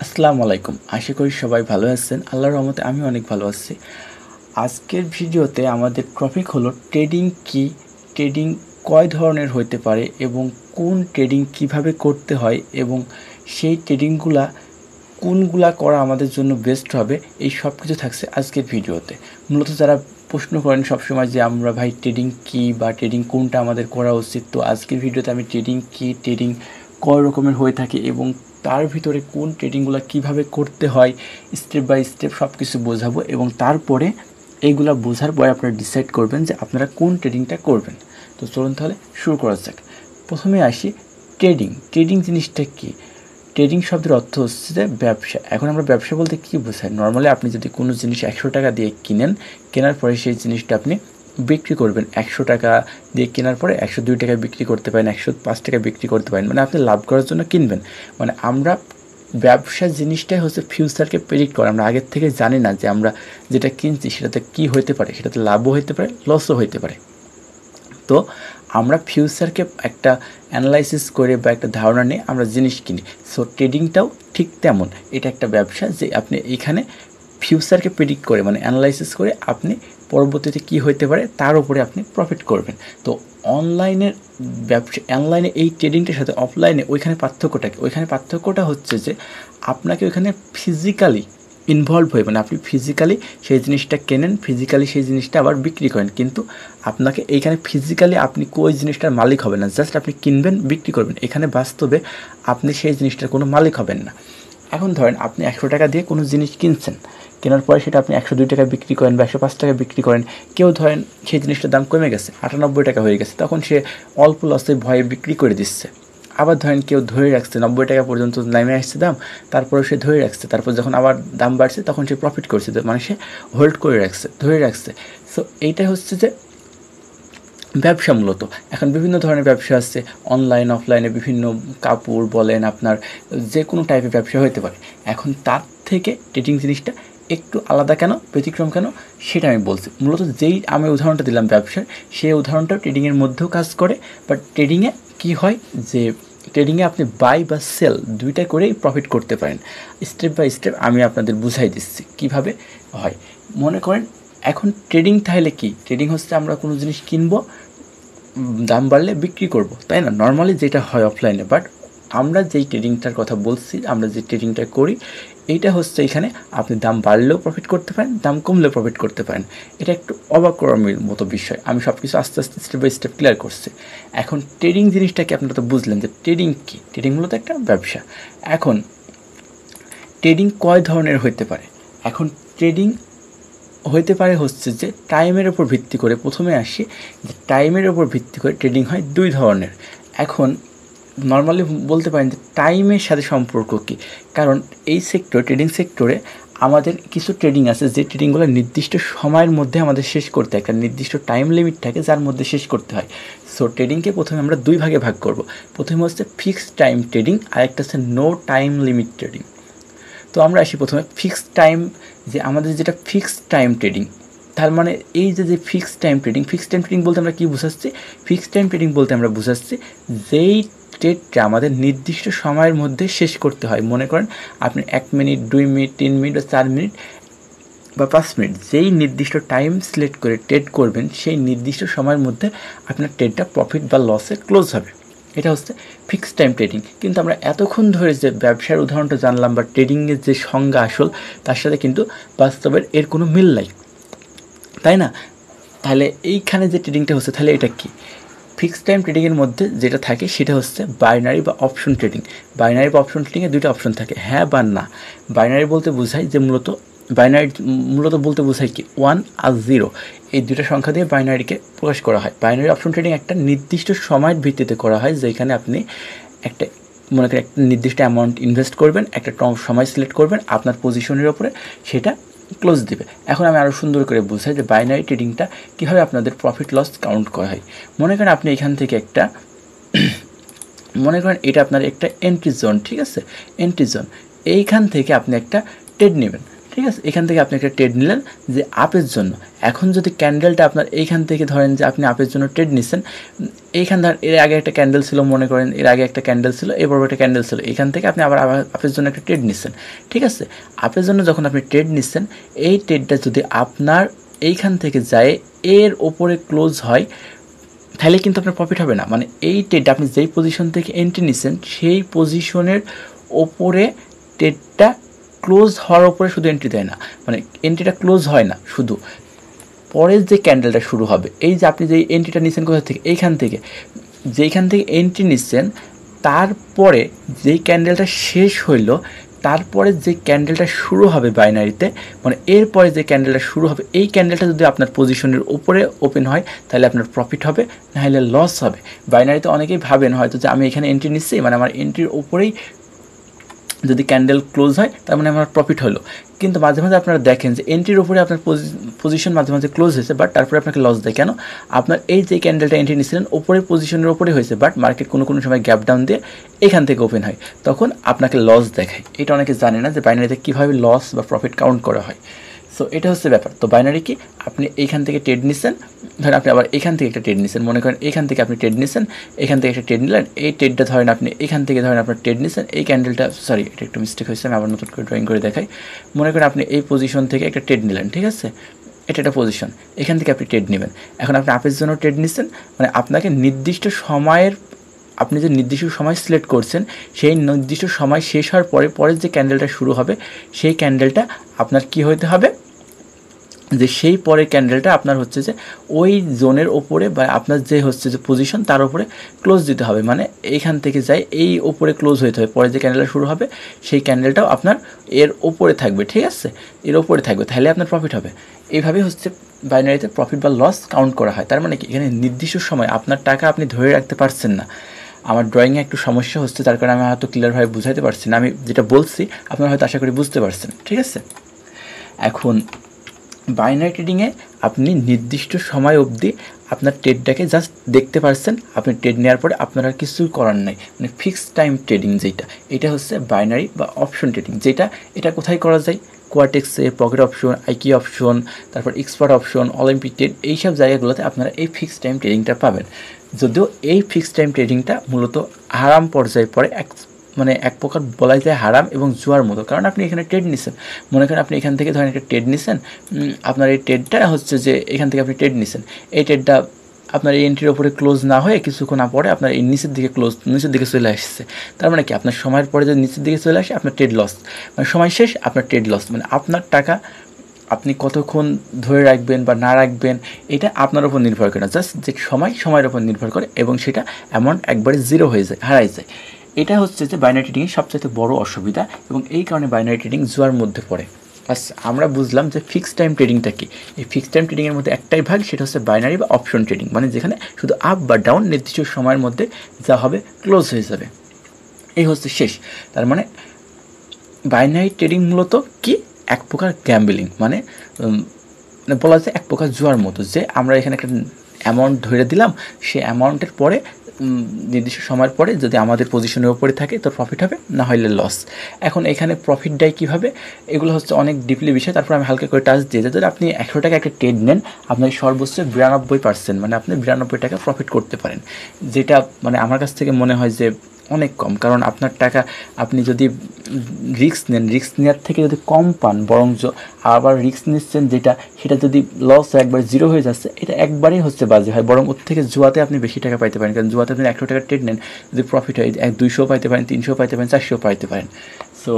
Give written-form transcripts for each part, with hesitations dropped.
আসসালামু আলাইকুম। আশা করি সবাই ভালো আছেন। আল্লাহর রহমতে আমি অনেক ভালো আছি। আজকের ভিডিওতে আমাদের টপিক হলো ট্রেডিং কি, ট্রেডিং কয় ধরনের হতে পারে এবং কোন ট্রেডিং কিভাবে করতে হয় এবং সেই ট্রেডিংগুলা কোনগুলা করা আমাদের জন্য বেস্ট হবে, এই সব কিছু থাকছে আজকের ভিডিওতে। মূলত যারা প্রশ্ন করেন সবসময় যে আমরা ভাই ট্রেডিং কি বা ট্রেডিং কোনটা আমাদের করা উচিত, তো আজকের ভিডিওতে আমি ট্রেডিং কি, ট্রেডিং কয় রকমের হয়ে থাকে এবং তার ভিতরে কোন ট্রেডিংগুলো কিভাবে করতে হয় স্টেপ বাই স্টেপ সব কিছু বোঝাবো এবং তারপরে এইগুলা বোঝার পরে আপনারা ডিসাইড করবেন যে আপনারা কোন ট্রেডিংটা করবেন। তো চলুন তাহলে শুরু করা যাক। প্রথমে আসি ট্রেডিং। ট্রেডিং জিনিসটা কি? ট্রেডিং শব্দের অর্থ হচ্ছে যে ব্যবসা। এখন আমরা ব্যবসা বলতে কী বোঝাই? নর্মালি আপনি যদি কোনো জিনিস 100 টাকা দিয়ে কিনেন, কেনার পরে সেই জিনিসটা আপনি বিক্রি করবেন 100 টাকা দিয়ে কেনার পরে 102 টাকায় বিক্রি করতে পারেন, 105 টাকায় বিক্রি করতে পারেন, মানে আপনি লাভ করার জন্য কিনবেন। মানে আমরা ব্যবসা জিনিসটাই হচ্ছে ফিউচারকে প্রেডিক্ট করা। আমরা আগের থেকে জানি না যে আমরা যেটা কিনছি সেটাতে কী হতে পারে, সেটাতে লাভও হতে পারে, লসও হতে পারে। তো আমরা ফিউচারকে একটা অ্যানালাইসিস করে বা একটা ধারণা নিয়ে আমরা জিনিস কিনি। সো ট্রেডিংটাও ঠিক তেমন, এটা একটা ব্যবসা যে আপনি এইখানে ফিউচারকে প্রেডিক্ট করে মানে অ্যানালাইসিস করে আপনি পরবর্তীতে কী হতে পারে তার উপরে আপনি প্রফিট করবেন। তো অনলাইনের ব্যবসা, অনলাইনে এই ট্রেডিংটার সাথে অফলাইনে ওইখানে পার্থক্যটা কি? ওইখানে পার্থক্যটা হচ্ছে যে আপনাকে ওইখানে ফিজিক্যালি ইনভলভ হয়ে, মানে আপনি ফিজিক্যালি সেই জিনিসটা কেনেন, ফিজিক্যালি সেই জিনিসটা আবার বিক্রি করেন, কিন্তু আপনাকে এইখানে ফিজিক্যালি আপনি ওই জিনিসটার মালিক হবেন না, জাস্ট আপনি কিনবেন, বিক্রি করবেন। এখানে বাস্তবে আপনি সেই জিনিসটার কোনো মালিক হবেন না। এখন ধরেন আপনি 100 টাকা দিয়ে কোনো জিনিস কিনছেন, কেনার পরে সেটা আপনি 102 টাকায় বিক্রি করেন বা 105 টাকায় বিক্রি করেন। কেউ ধরেন সেই জিনিসটার দাম কমে গেছে, 98 টাকা হয়ে গেছে, তখন সে অল্প লসে ভয়ে বিক্রি করে দিচ্ছে। আবার ধরেন কেউ ধরে রাখছে 90 টাকা পর্যন্ত নেমে আসছে দাম, তারপরে সে ধরে রাখছে, তারপর যখন আবার দাম বাড়ছে তখন সে প্রফিট করছে, মানে সে হোল্ড করে রাখছে, ধরে রাখছে। সো এইটাই হচ্ছে যে ব্যবসা মূলত। এখন বিভিন্ন ধরনের ব্যবসা আছে, অনলাইন অফলাইনে বিভিন্ন কাপড় বলেন, আপনার যে কোনো টাইপের ব্যবসা হতে পারে। এখন তার থেকে ট্রেডিং জিনিসটা একটু আলাদা কেন, ব্যতিক্রম কেন, সেটা আমি বলছি। মূলত যেই আমি উদাহরণটা দিলাম ব্যবসার, সেই উদাহরণটা ট্রেডিংয়ের মধ্যেও কাজ করে। বাট ট্রেডিংয়ে কী হয় যে ট্রেডিংয়ে আপনি বাই বা সেল দুইটা করেই প্রফিট করতে পারেন। স্টেপ বাই স্টেপ আমি আপনাদের বুঝাই দিচ্ছি কীভাবে হয়। মনে করেন এখন ট্রেডিং তাহলে কি? ট্রেডিং হচ্ছে আমরা কোনো জিনিস কিনবো, দাম বাড়লে বিক্রি করব, তাই না? নর্মালি যেটা হয় অফলাইনে। বাট আমরা যেই ট্রেডিংটার কথা বলছি, আমরা যে ট্রেডিংটা করি, এইটা হচ্ছে এখানে আপনি দাম বাড়লেও প্রফিট করতে পারেন, দাম কমলেও প্রফিট করতে পারেন। এটা একটু অবাকরমের মতো বিষয়। আমি সব কিছু আস্তে আস্তে স্টেপ বাই স্টেপ ক্লিয়ার করছি। এখন ট্রেডিং জিনিসটাকে আপনারা তো বুঝলেন যে ট্রেডিং কী। ট্রেডিং মূলত একটা ব্যবসা। এখন ট্রেডিং কয় ধরনের হতে পারে? এখন ট্রেডিং হইতে পারে হচ্ছে যে টাইমের ওপর ভিত্তি করে। প্রথমে আসি যে টাইমের ওপর ভিত্তি করে ট্রেডিং হয় দুই ধরনের। এখন নর্মালি বলতে পারেন যে টাইমের সাথে সম্পর্ক কী, কারণ এই সেক্টর, ট্রেডিং সেক্টরে আমাদের কিছু ট্রেডিং আছে যে ট্রেডিংগুলো নির্দিষ্ট সময়ের মধ্যে আমাদের শেষ করতে হয়, একটা নির্দিষ্ট টাইম লিমিট থাকে যার মধ্যে শেষ করতে হয়। সো ট্রেডিংকে প্রথমে আমরা দুই ভাগে ভাগ করব। প্রথমে হচ্ছে ফিক্সড টাইম ট্রেডিং, আর একটা হচ্ছে নো টাইম লিমিট ট্রেডিং। তো আমরা আসি প্রথমে ফিক্সড টাইম, যে আমাদের যেটা ফিক্সড টাইম ট্রেডিং, তার মানে এই যে fixed time trading, fixed time trading বলতে আমরা কী বুঝাচ্ছি? ফিক্সড টাইম ট্রেডিং বলতে আমরা বুঝাচ্ছি যেই ট্রেডটা আমাদের নির্দিষ্ট সময়ের মধ্যে শেষ করতে হয়। মনে করেন আপনি 1 মিনিট, 2 মিনিট, 3 মিনিট বা 4 মিনিট বা 5 মিনিট, যেই নির্দিষ্ট টাইম সিলেক্ট করে ট্রেড করবেন, সেই নির্দিষ্ট সময়ের মধ্যে আপনার ট্রেডটা প্রফিট বা লসে ক্লোজ হবে। এটা হচ্ছে ফিক্সড টাইম ট্রেডিং। কিন্তু আমরা এতক্ষণ ধরে যে ব্যবসার উদাহরণটা জানলাম বা ট্রেডিংয়ের যে সংজ্ঞা আসল, তার সাথে কিন্তু বাস্তবের এর কোনো মিল নাই, তাই না? তাহলে এইখানে যে ট্রেডিংটা হচ্ছে, তাহলে এটা কি? ফিক্সড টাইম ট্রেডিংয়ের মধ্যে যেটা থাকে সেটা হচ্ছে বাইনারি বা অপশন ট্রেডিং। বাইনারি বা অপশন ট্রেডিংয়ে দুইটা অপশন থাকে, হ্যাঁ বা না। বাইনারি বলতে বোঝায় যে মূলত বলতে বোঝায় কি 1 আর 0, এই দুটো সংখ্যা দিয়ে বাইনারিকে প্রকাশ করা হয়। বাইনারি অপশন ট্রেডিং একটা নির্দিষ্ট সময়ের ভিত্তিতে করা হয়, যেখানে আপনি একটা মনে করেন একটা নির্দিষ্ট অ্যামাউন্ট ইনভেস্ট করবেন, একটা সময় সিলেক্ট করবেন, আপনার পজিশনের ওপরে সেটা ক্লোজ দিবে। এখন আমি আরও সুন্দর করে বোঝাই যে বাইনারি ট্রেডিংটা কীভাবে আপনাদের প্রফিট লস কাউন্ট করা হয়। মনে করেন আপনি এখান থেকে একটা মনে করেন এটা আপনার একটা এন্ট্রি জোন, ঠিক আছে? এন্ট্রি জোন, এইখান থেকে আপনি একটা ট্রেড নেবেন। ঠিক আছে। এখান থেকে আপনি একটা ট্রেড নিলেন যে আপের জন্য। এখন যদি ক্যান্ডেলটা আপনার এইখান থেকে ধরেন যে আপনি আপের জন্য ট্রেড নিচ্ছেন, এইখান ধর এর আগে একটা ক্যান্ডেল ছিল, মনে করেন এর আগে একটা ক্যান্ডেল ছিল, এরপর একটা ক্যান্ডেল ছিল, এখান থেকে আপনি আবার আপের জন্য একটা ট্রেড নিচ্ছেন, ঠিক আছে। আপের জন্য যখন আপনি ট্রেড নিচ্ছেন, এই ট্রেডটা যদি আপনার এইখান থেকে যায় এর ওপরে ক্লোজ হয়, তাহলে কিন্তু আপনার প্রফিট হবে না। মানে এই ট্রেডটা আপনি যেই পজিশন থেকে এন্ট্রি নিচ্ছেন সেই পজিশনের ওপরে ট্রেডটা ক্লোজ হওয়ার ওপরে শুধু এন্ট্রি দেয় না, মানে এন্ট্রিটা ক্লোজ হয় না, শুধু পরের যে ক্যান্ডেলটা শুরু হবে, এই যে আপনি যেই এন্ট্রিটা নিচ্ছেন কোথা থেকে, এইখান থেকে, যেইখান থেকে এন্ট্রি নিচ্ছেন তারপরে যেই ক্যান্ডেলটা শেষ হইল, তারপরে যে ক্যান্ডেলটা শুরু হবে বাইনারিতে, মানে এরপরে যে ক্যান্ডেলটা শুরু হবে, এই ক্যান্ডেলটা যদি আপনার পজিশনের উপরে ওপেন হয় তাহলে আপনার প্রফিট হবে, নাহলে লস হবে। বাইনারিতে অনেকেই ভাবেন হয়তো যে আমি এখানে এন্ট্রি নিচ্ছি, মানে আমার এন্ট্রির উপরেই যদি ক্যান্ডেল ক্লোজ হয় তার মানে আমার প্রফিট হলো, কিন্তু মাঝে মাঝে আপনারা দেখেন যে এন্ট্রির উপরে আপনার পজিশন মাঝে মাঝে ক্লোজ হয়েছে, বাট তারপরে আপনাকে লস দেয়। কেন? আপনার এই যে ক্যান্ডেলটা এন্ট্রি নিয়েছিলেন ওপরের পজিশনের উপরে হয়েছে, বাট মার্কেট কোনো কোনো সময় গ্যাপ ডাউন দিয়ে এখান থেকে ওপেন হয়, তখন আপনাকে লস দেখায়। এটা অনেকে জানে না যে বাইনারিতে কীভাবে লস বা প্রফিট কাউন্ট করা হয়। সো এটা হচ্ছে ব্যাপার। তো বাইনারি কি, আপনি এইখান থেকে ট্রেড নিচ্ছেন, ধরেন আপনি আবার এখান থেকে একটা ট্রেড নিচ্ছেন, মনে করেন এখান থেকে আপনি ট্রেড নিচ্ছেন, এখান থেকে একটা ট্রেড নিলেন, এই ট্রেডটা ধরেন আপনি এখান থেকে ধরেন আপনার ট্রেড নিচ্ছেন, এই ক্যান্ডেলটা, সরি এটা একটু মিস্টেক হয়েছে, আমি আবার নতুন করে ড্রয়িং করে দেখাই। মনে করেন আপনি এই পজিশন থেকে একটা ট্রেড নিলেন, ঠিক আছে, এটা একটা পজিশন, এখান থেকে আপনি ট্রেড নেবেন। এখন আপনি আপের জন্য ট্রেড নিচ্ছেন, মানে আপনাকে নির্দিষ্ট সময়ের, আপনি যে নির্দিষ্ট সময় সিলেক্ট করছেন সেই নির্দিষ্ট সময় শেষ হওয়ার পরে পরের যে ক্যান্ডেলটা শুরু হবে সেই ক্যান্ডেলটা আপনার কি হতে হবে, যে সেই পরের ক্যান্ডেলটা আপনার হচ্ছে যে ওই জোনের ওপরে বা আপনার যে হচ্ছে যে পজিশন তার উপরে ক্লোজ দিতে হবে, মানে এইখান থেকে যাই এই ওপরে ক্লোজ হতে হবে, পরে যে ক্যান্ডেলটা শুরু হবে সেই ক্যান্ডেলটাও আপনার এর ওপরে থাকবে, ঠিক আছে, এর ওপরে থাকবে, তাহলে আপনার প্রফিট হবে। এইভাবে হচ্ছে বাইনারিতে প্রফিট বা লস কাউন্ট করা হয়। তার মানে কি, এখানে নির্দিষ্ট সময় আপনার টাকা আপনি ধরে রাখতে পারছেন না। আমার ড্রয়িংয়ে একটু সমস্যা হচ্ছে, তার কারণে আমি হয়তো ক্লিয়ারভাবে বুঝাইতে পারছি না, আমি যেটা বলছি আপনারা হয়তো আশা করি বুঝতে পারছেন, ঠিক আছে। এখন বাইনারি ট্রেডিংয়ে আপনি নির্দিষ্ট সময় অবধি আপনার ট্রেডটাকে জাস্ট দেখতে পারছেন, আপনি ট্রেড নেওয়ার পরে আপনার আর কিছু করার নাই, মানে ফিক্সড টাইম ট্রেডিং যেটা, এটা হচ্ছে বাইনারি বা অপশন ট্রেডিং। যেটা এটা কোথায় করা যায়, কোয়াটেক্সে, পকেট অপশন, আইকি অপশন, তারপর এক্সপার্ট অপশন, অলিম্পিক ট্রেড, এইসব জায়গাগুলোতে আপনারা এই ফিক্সড টাইম ট্রেডিংটা পাবেন। যদিও এই ফিক্সড টাইম ট্রেডিংটা মূলত হারাম পর্যায়ে পড়ে, মানে এক প্রকার বলা যায় হারাম এবং জুয়ার মতো। কারণ আপনি এখানে ট্রেড নিচ্ছেন, মনে করেন আপনি এখান থেকে ধরেন একটা ট্রেড নিচ্ছেন, আপনার এই ট্রেডটা হচ্ছে যে এখান থেকে আপনি ট্রেড নিচ্ছেন, এই ট্রেডটা আপনার এই এন্ট্রির ওপরে ক্লোজ না হয়ে কিছুক্ষণ পরে আপনার এই নিচের দিকে চলে আসছে। তার মানে কি, আপনার সময়ের পরে যদি নিচের দিকে চলে আসে আপনার ট্রেড লস, মানে সময় শেষ আপনার ট্রেড লস। মানে আপনার টাকা আপনি কতক্ষণ ধরে রাখবেন বা না রাখবেন এটা আপনার উপর নির্ভর করে না, জাস্ট যে সময়ের উপর নির্ভর করে, এবং সেটা অ্যামাউন্ট একবারে জিরো হয়ে যায়, হারাই যায়। এটা হচ্ছে যে বাইনারি ট্রেডিংয়ের সবচেয়ে বড় অসুবিধা, এবং এই কারণে বাইনারি ট্রেডিং জুয়ার মধ্যে পড়ে। আচ্ছা, আমরা বুঝলাম যে ফিক্সড টাইম ট্রেডিংটা কি। এই ফিক্সড টাইম ট্রেডিংয়ের মধ্যে একটাই ভাগ, সেটা হচ্ছে বাইনারি বা অপশন ট্রেডিং, মানে যেখানে শুধু আপ বা ডাউন নির্দিষ্ট সময়ের মধ্যে যা হবে ক্লোজ হয়ে যাবে, এই হচ্ছে শেষ। তার মানে বাইনারি ট্রেডিং মূলত কি, এক প্রকার গ্যাম্বলিং, মানে বলা যায় এক প্রকার জুয়ার মতো, যে আমরা এখানে একটা অ্যামাউন্ট ধরে দিলাম, সে অ্যামাউন্টের পরে নির্দিষ্ট সময়ের পরে যদি আমাদের পজিশনের উপরে থাকে তো প্রফিট হবে, না হলে লস। এখন এখানে প্রফিট দেয় কীভাবে, এগুলো হচ্ছে অনেক ডিপলি বিষয়, তারপর আমি হালকা করে টাচ দিয়ে যদি আপনি 100 টাকা একটা ট্রেড নেন, আপনার সর্বোচ্চ 92%, মানে আপনি 92 টাকা প্রফিট করতে পারেন, যেটা মানে আমার কাছ থেকে মনে হয় যে অনেক কম। কারণ আপনার টাকা আপনি যদি রিস্ক নেন, রিস্ক নেওয়ার থেকে যদি কম পান, বরং আবার রিস্ক নিচ্ছেন যেটা, সেটা যদি লস একবার জিরো হয়ে যাচ্ছে, এটা একবারেই হচ্ছে বাজে হয়, বরং ওর থেকে জুয়াতে আপনি বেশি টাকা পাইতে পারেন। কারণ জুয়াতে আপনি 100 টাকার ট্রেড নেন, যদি প্রফিট হয় 200 পাইতে পারেন, 300 পাইতে পারেন, 400 পাইতে পারেন। সো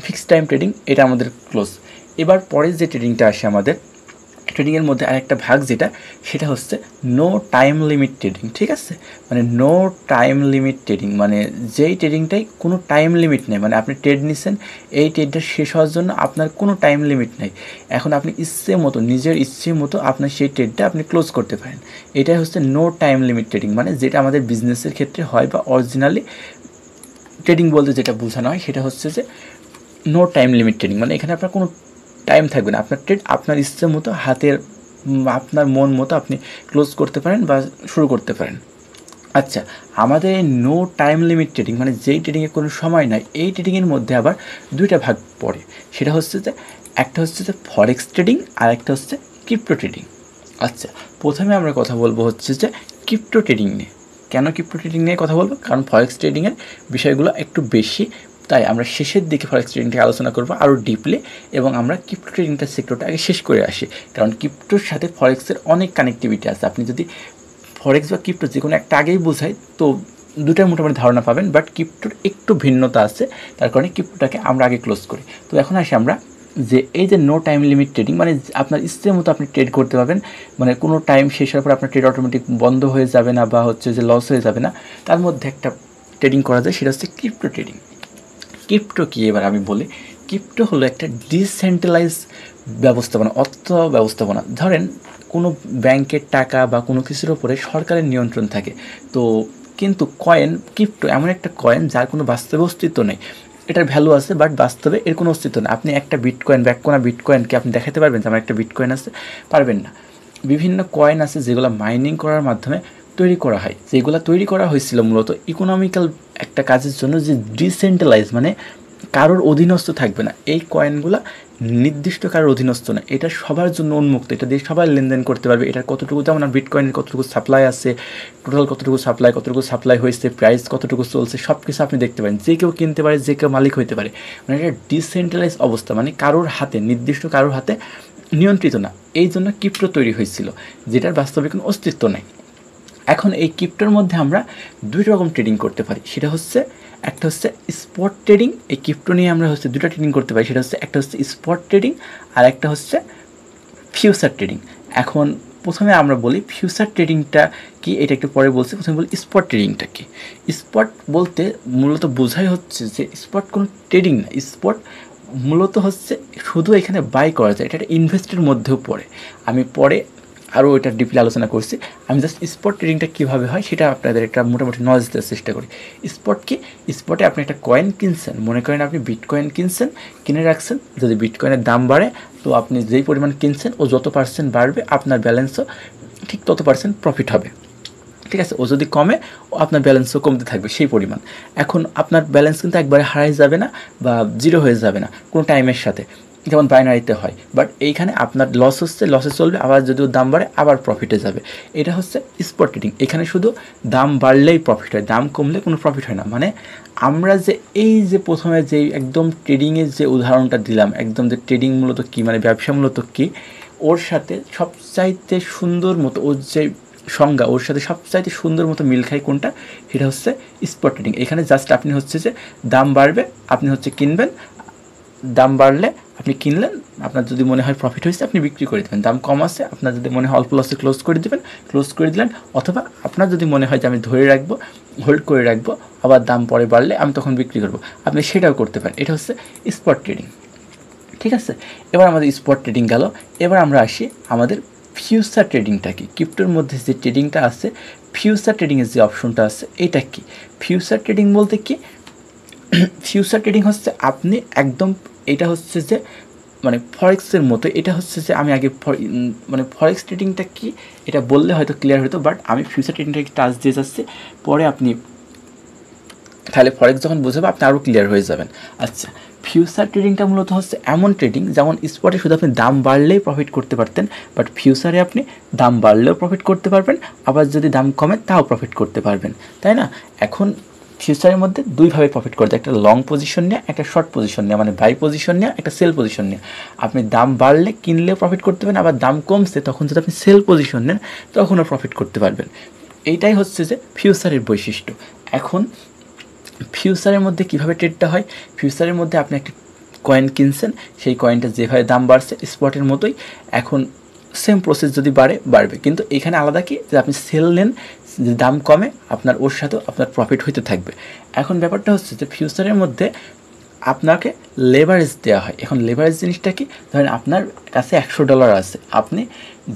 ফিক্সড টাইম ট্রেডিং এটা আমাদের ক্লোজ। এবার পরের যে ট্রেডিংটা আসে আমাদের ট্রেডিংয়ের মধ্যে আরেকটা ভাগ যেটা, সেটা হচ্ছে নো টাইম লিমিট ট্রেডিং, ঠিক আছে। মানে নো টাইম লিমিট ট্রেডিং মানে যেই ট্রেডিংটাই কোনো টাইম লিমিট নেই, মানে আপনি ট্রেড নিচ্ছেন, এই ট্রেডটা শেষ হওয়ার জন্য আপনার কোনো টাইম লিমিট নেই। এখন আপনি ইচ্ছে মতো, নিজের ইচ্ছে মতো আপনার সেই ট্রেডটা আপনি ক্লোজ করতে পারেন। এটাই হচ্ছে নো টাইম লিমিট ট্রেডিং, মানে যেটা আমাদের বিজনেসের ক্ষেত্রে হয় বা অরিজিনালি ট্রেডিং বলতে যেটা বোঝানো হয় সেটা হচ্ছে যে নো টাইম লিমিট ট্রেডিং, মানে এখানে আপনার কোনো টাইম থাকবে না, আপনার ট্রেড আপনার ইচ্ছে মতো হাতের আপনার মন মতো আপনি ক্লোজ করতে পারেন বা শুরু করতে পারেন। আচ্ছা, আমাদের নো টাইম লিমিট ট্রেডিং মানে যেই ট্রেডিংয়ে কোনো সময় নাই, এই ট্রেডিংয়ের মধ্যে আবার দুইটা ভাগ পড়ে। সেটা হচ্ছে যে একটা হচ্ছে যে ফরেক্স ট্রেডিং আর একটা হচ্ছে ক্রিপ্টো ট্রেডিং। আচ্ছা, প্রথমে আমরা কথা বলবো হচ্ছে যে ক্রিপ্টো ট্রেডিং নিয়ে। কেন ক্রিপ্টো ট্রেডিং নিয়ে কথা বলবো? কারণ ফরেক্স ট্রেডিংয়ের বিষয়গুলো একটু বেশি, তাই আমরা শেষের দিকে ফরেক্স ট্রেডিংটাকে আলোচনা করবো আরও ডিপলি, এবং আমরা ক্রিপ্টো ট্রেডিংটার সেক্টরটা আগে শেষ করে আসি। কারণ ক্রিপ্টোর সাথে ফরেক্সের অনেক কানেক্টিভিটি আছে। আপনি যদি ফরেক্স বা ক্রিপ্টো যে কোনো একটা আগেই বোঝাই তো দুটার মোটামুটি ধারণা পাবেন, বাট ক্রিপ্টোর একটু ভিন্নতা আছে, তার কারণে ক্রিপ্টোটাকে আমরা আগে ক্লোজ করি। তো এখন আসি আমরা যে এই যে নো টাইম লিমিট ট্রেডিং মানে আপনার ইচ্ছে মতো আপনি ট্রেড করতে পারবেন, মানে কোনো টাইম শেষ হওয়ার পর আপনার ট্রেড অটোমেটিক বন্ধ হয়ে যাবে না বা হচ্ছে যে লস হয়ে যাবে না, তার মধ্যে একটা ট্রেডিং করা যায়, সেটা হচ্ছে ক্রিপ্টো ট্রেডিং। ক্রিপ্টো কি এবার আমি বলি। ক্রিপ্টো হলো একটা ডিসেন্ট্রালাইজ ব্যবস্থাপনা, অর্থ ব্যবস্থাপনা। ধরেন কোনো ব্যাংকের টাকা বা কোনো কিছুর উপরে সরকারের নিয়ন্ত্রণ থাকে, তো কিন্তু কয়েন ক্রিপ্টো এমন একটা কয়েন যার কোনো বাস্তবে অস্তিত্ব নেই। এটার ভ্যালু আছে বাট বাস্তবে এর কোনো অস্তিত্ব নেই। আপনি একটা বিটকয়েন বা কোনো বিটকয়েনকে আপনি দেখাতে পারবেন যে আমার একটা বিটকয়েন আছে? পারবেন না। বিভিন্ন কয়েন আছে যেগুলো মাইনিং করার মাধ্যমে তৈরি করা হয়, যেগুলো তৈরি করা হয়েছিল মূলত ইকোনমিক্যাল একটা কাজের জন্য, যে ডিসেন্ট্রালাইজ মানে কারোর অধীনস্থ থাকবে না। এই কয়েনগুলো নির্দিষ্ট কারোর অধীনস্থ না, এটা সবার জন্য উন্মুক্ত, এটা দিয়ে সবাই লেনদেন করতে পারবে। এটার কতটুকু, যেমন বিটকয়েনের কতটুকু সাপ্লাই আছে, টোটাল কতটুকু সাপ্লাই হয়েছে, প্রাইস কতটুকু চলছে, সব কিছু আপনি দেখতে পারেন। যে কেউ কিনতে পারে, যে কেউ মালিক হইতে পারে। মানে এটা ডিসেন্ট্রালাইজ অবস্থা, মানে কারোর হাতে, নির্দিষ্ট কারোর হাতে নিয়ন্ত্রিত না। এই জন্য ক্রিপ্টো তৈরি হয়েছিল, যেটার বাস্তবে কোনো অস্তিত্ব নেই। এখন এই ক্রিপ্টোর মধ্যে আমরা দুই রকম ট্রেডিং করতে পারি। সেটা হচ্ছে একটা হচ্ছে স্পট ট্রেডিং। এই ক্রিপ্টো নিয়ে আমরা হচ্ছে দুটো ট্রেডিং করতে পারি। সেটা হচ্ছে একটা হচ্ছে স্পট ট্রেডিং আর একটা হচ্ছে ফিউচার ট্রেডিং। এখন প্রথমে আমরা বলি ফিউচার ট্রেডিংটা কি, এটা একটু পরে বলছি। প্রথমে বলি স্পট ট্রেডিংটা কি। স্পট বলতে মূলত বোঝাই হচ্ছে যে স্পট কোনো ট্রেডিং না। স্পট মূলত হচ্ছে শুধু এখানে বাই করা যায়, এটা একটা ইনভেস্টের মধ্যেও পড়ে। আমি পরে আরও এটা ডিপলি আলোচনা করছি। আমি জাস্ট স্পট ট্রেডিংটা কীভাবে হয় সেটা আপনাদের একটা মোটামুটি নলেজ দেওয়ার চেষ্টা করি। স্পট কি? স্পটে আপনি একটা কয়েন কিনছেন, মনে করেন আপনি বিটকয়েন কিনছেন, কিনে রাখছেন। যদি বিটকয়েনের দাম বাড়ে তো আপনি যেই পরিমাণ কিনছেন ও যত পার্সেন্ট বাড়বে আপনার ব্যালেন্সও ঠিক তত পার্সেন্ট প্রফিট হবে, ঠিক আছে। ও যদি কমে ও আপনার ব্যালেন্সও কমতে থাকবে সেই পরিমাণ। এখন আপনার ব্যালেন্স কিন্তু একবারে হারাই যাবে না বা জিরো হয়ে যাবে না কোনো টাইমের সাথে, যেমন বাইনারিতে হয়। বাট এইখানে আপনার লস হচ্ছে, লসে চলবে, আবার যদিও দাম বাড়ে আবার প্রফিটে যাবে। এটা হচ্ছে স্পট ট্রেডিং। এখানে শুধু দাম বাড়লেই প্রফিট হয়, দাম কমলে কোনো প্রফিট হয় না। মানে আমরা যে এই যে প্রথমে যে একদম ট্রেডিংয়ের যে উদাহরণটা দিলাম, একদম যে ট্রেডিং মূলত কী মানে ব্যবসা মূলত কী, ওর সাথে সবচাইতে সুন্দর মতো ওর যে সংজ্ঞা, ওর সাথে সবচাইতে সুন্দর মতো মিল খায় কোনটা, সেটা হচ্ছে স্পট ট্রেডিং। এখানে জাস্ট আপনি হচ্ছে যে দাম বাড়বে আপনি হচ্ছে কিনবেন, দাম বাড়লে আপনি কিনলেন, আপনার যদি মনে হয় প্রফিট হয়েছে আপনি বিক্রি করে দেবেন, দাম কম আছে আপনার যদি মনে হয় অল্প লসে ক্লোজ করে দিলেন। অথবা আপনার যদি মনে হয় যে আমি ধরে রাখবো, হোল্ড করে রাখবো, আবার দাম পরে বাড়লে আমি তখন বিক্রি করবো, আপনি সেটাও করতে পারেন। এটা হচ্ছে স্পট ট্রেডিং, ঠিক আছে। এবার আমাদের স্পট ট্রেডিং গেল। এবার আমরা আসি আমাদের ফিউচার ট্রেডিংটা কি। ক্রিপ্টোর মধ্যে যে ট্রেডিংটা আছে, ফিউচার ট্রেডিংয়ের যে অপশনটা আছে, এটা কি? ফিউচার ট্রেডিং বলতে কি? ফিউচার ট্রেডিং হচ্ছে আপনি একদম, এটা হচ্ছে যে মানে ফরেক্সের মতো। এটা হচ্ছে যে আমি আগে মানে ফরেক্স ট্রেডিংটা কি এটা বললে হয়তো ক্লিয়ার হতো, বাট আমি ফিউচার ট্রেডিংটাকে টাচ দিয়ে যাচ্ছি, পরে আপনি তাহলে ফরেক্স যখন বুঝাবো আপনি আরও ক্লিয়ার হয়ে যাবেন। আচ্ছা, ফিউচার ট্রেডিংটা মূলত হচ্ছে এমন ট্রেডিং যেমন স্পটে শুধু আপনি দাম বাড়লেই প্রফিট করতে পারতেন, বাট ফিউচারে আপনি দাম বাড়লেও প্রফিট করতে পারবেন, আবার যদি দাম কমে তাও প্রফিট করতে পারবেন, তাই না? এখন ফিউচারের মধ্যে দুইভাবে প্রফিট করতে, একটা লং পজিশন নেওয়া, একটা শর্ট পজিশন নেওয়া, মানে বাই পজিশন নেওয়া, একটা সেল পজিশন নেওয়া। আপনি দাম বাড়লে কিনলেও প্রফিট করতে পারেন, আবার দাম কমছে তখন যদি আপনি সেল পজিশন নেন তখনও প্রফিট করতে পারবেন। এইটাই হচ্ছে যে ফিউচারের বৈশিষ্ট্য। এখন ফিউচারের মধ্যে কীভাবে ট্রেডটা হয়? ফিউচারের মধ্যে আপনি একটা কয়েন কিনছেন, সেই কয়েনটা যেভাবে দাম বাড়ছে স্পটের মতোই এখন সেম প্রসেস যদি বাড়বে, কিন্তু এখানে আলাদা কি যে আপনি সেল নেন, যে দাম কমে আপনার ওর সাথেও আপনার প্রফিট হইতে থাকবে। এখন ব্যাপারটা হচ্ছে যে ফিউচারের মধ্যে আপনাকে লেভারেজ দেওয়া হয়। এখন লেভারেজ জিনিসটা কি? ধরেন আপনার কাছে $100 আছে, আপনি